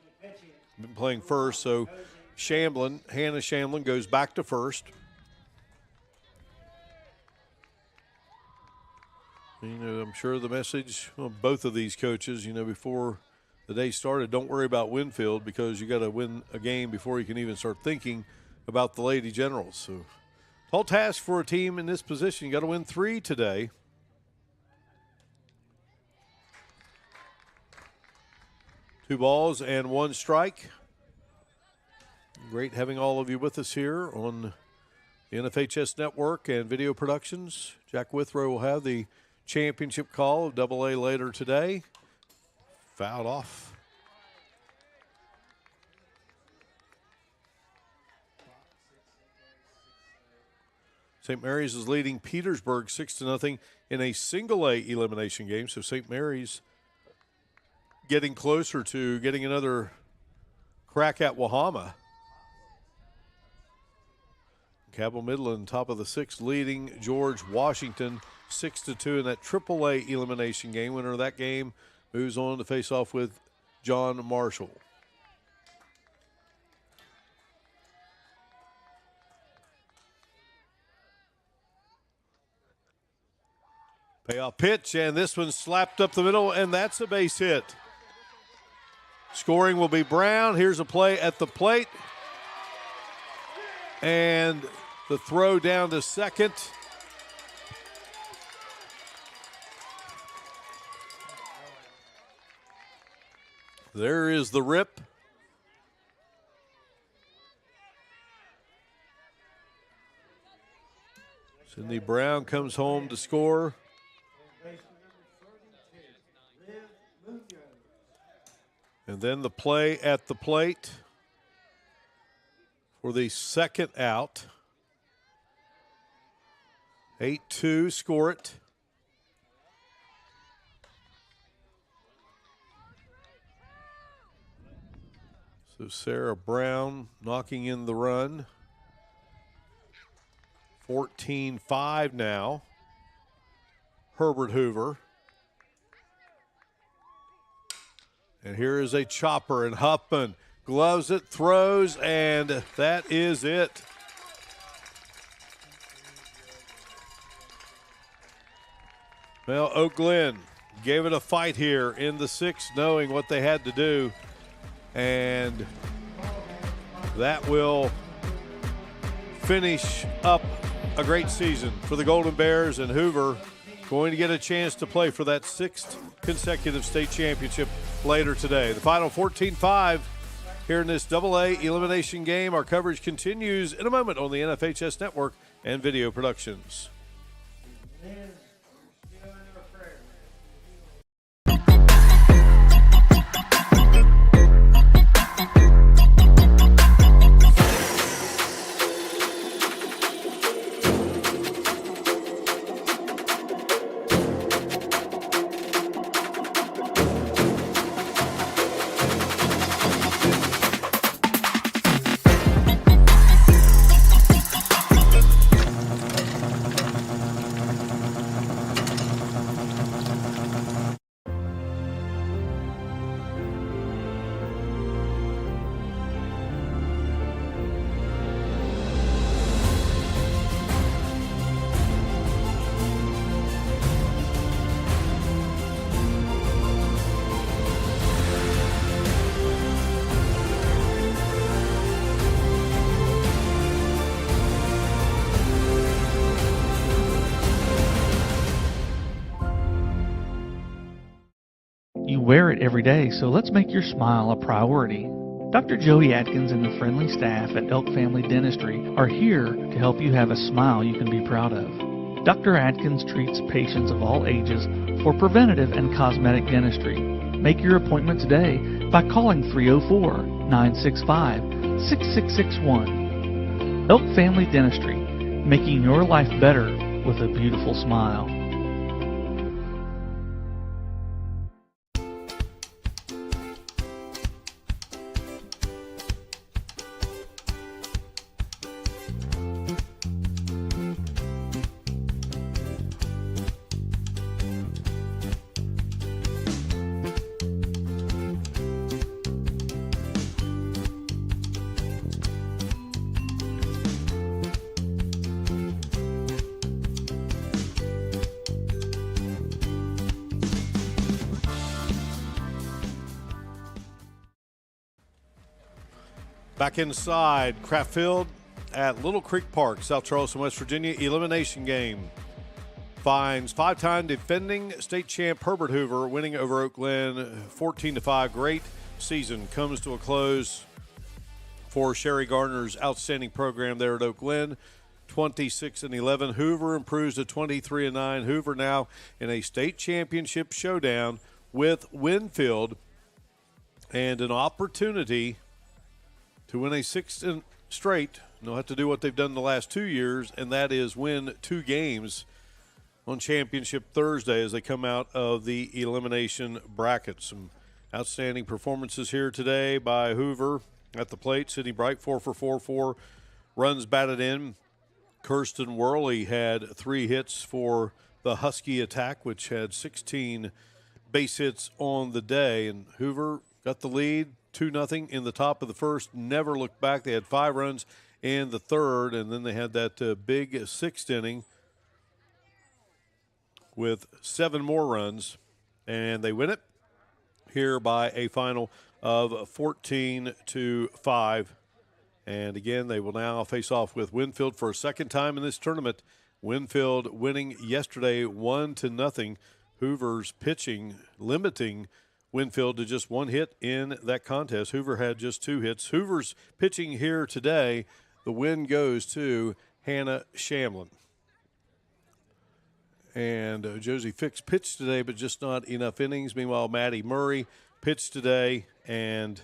Been playing first, so Shamblin, Hannah Shamblin goes back to first. You know, I'm sure the message of both of these coaches, you know, before the day started, don't worry about WINFIELD because you got to win a game before you can even start thinking about the Lady Generals. So tall task for a team in this position. You got to win 3 today. Two balls and 1 strike. Great having all of you with us here on The NFHS Network and Video Productions. Jack Withrow will have the championship call of AA later today. Fouled off. St. Mary's is leading Petersburg 6-0 in a single A elimination game. So St. Mary's getting closer to getting another crack at Wahama. Cabell Midland, top of the sixth, leading George Washington 6-2 in that AAA elimination game. Winner of that game moves on to face off with John Marshall. Payoff pitch, and this one slapped up the middle, and that's a base hit. Scoring will be Brown. Here's a play at the plate. And the throw down to second. There is the rip. Sidney Brown comes home to score. And then the play at the plate for the second out. 8-2, score it. So Sarah Brown knocking in the run. 14-5 now. Herbert Hoover. And here is a chopper, and Huffman gloves it, throws, and that is it. Well, Oak Glen gave it a fight here in the sixth, knowing what they had to do. And that will finish up a great season for the Golden Bears, and Hoover going to get a chance to play for that sixth consecutive state championship later today. The final 14-5 here in this AA elimination game. Our coverage continues in a moment on the NFHS Network and Video Productions. You wear it every day, so let's make your smile a priority. Dr. Joey Atkins and the friendly staff at Elk Family Dentistry are here to help you have a smile you can be proud of. Dr. Atkins treats patients of all ages for preventative and cosmetic dentistry. Make your appointment today by calling 304-965-6661. Elk Family Dentistry, making your life better with a beautiful smile. Back inside Kraft Field at Little Creek Park, South Charleston, West Virginia. Elimination game finds five-time defending state champ Herbert Hoover winning over Oak Glen 14-5. Great season comes to a close for Sherry Gardner's outstanding program there at Oak Glen. 26-11. Hoover improves to 23-9. Hoover now in a state championship showdown with WINFIELD and an opportunity to win a sixth straight. They'll have to do what they've done the last 2 years, and that is win 2 games on Championship Thursday as they come out of the elimination bracket. Some outstanding performances here today by Hoover at the plate. Sydney Bright 4 for 4 runs batted in. Kirsten Worley had 3 hits for the Husky attack, which had 16 base hits on the day. And Hoover got the lead 2-0 in the top of the first, never looked back. They had 5 runs in the third, and then they had that big 6th inning with 7 more runs, and they win it here by a final of 14-5. And again, they will now face off with WINFIELD for a second time in this tournament. WINFIELD winning yesterday 1-0. Hoover's pitching limiting WINFIELD to just 1 hit in that contest. Hoover had just 2 hits. Hoover's pitching here today. The win goes to Hannah Shamlin. And Josie Fix pitched today, but just not enough innings. Meanwhile, Maddie Murray pitched today, and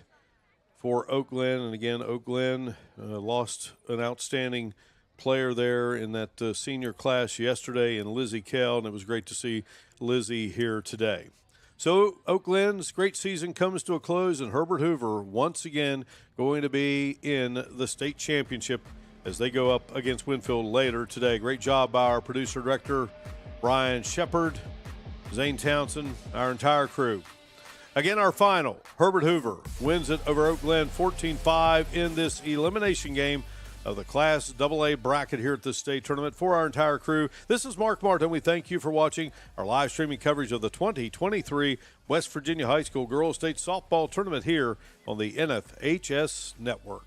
for Oak Glen. And again, Oak Glen lost an outstanding player there in that senior class yesterday in Lizzie Kell, and it was great to see Lizzie here today. So Oak Glen's great season comes to a close, and Herbert Hoover once again going to be in the state championship as they go up against WINFIELD later today. Great job by our producer-director, Brian Shepard, Zane Townsend, our entire crew. Again, our final, Herbert Hoover wins it over Oak Glen 14-5 in this elimination game of the Class AA bracket here at the state tournament. For our entire crew, this is Mark Martin. We thank you for watching our live streaming coverage of the 2023 West Virginia High School Girls State Softball Tournament here on the NFHS Network.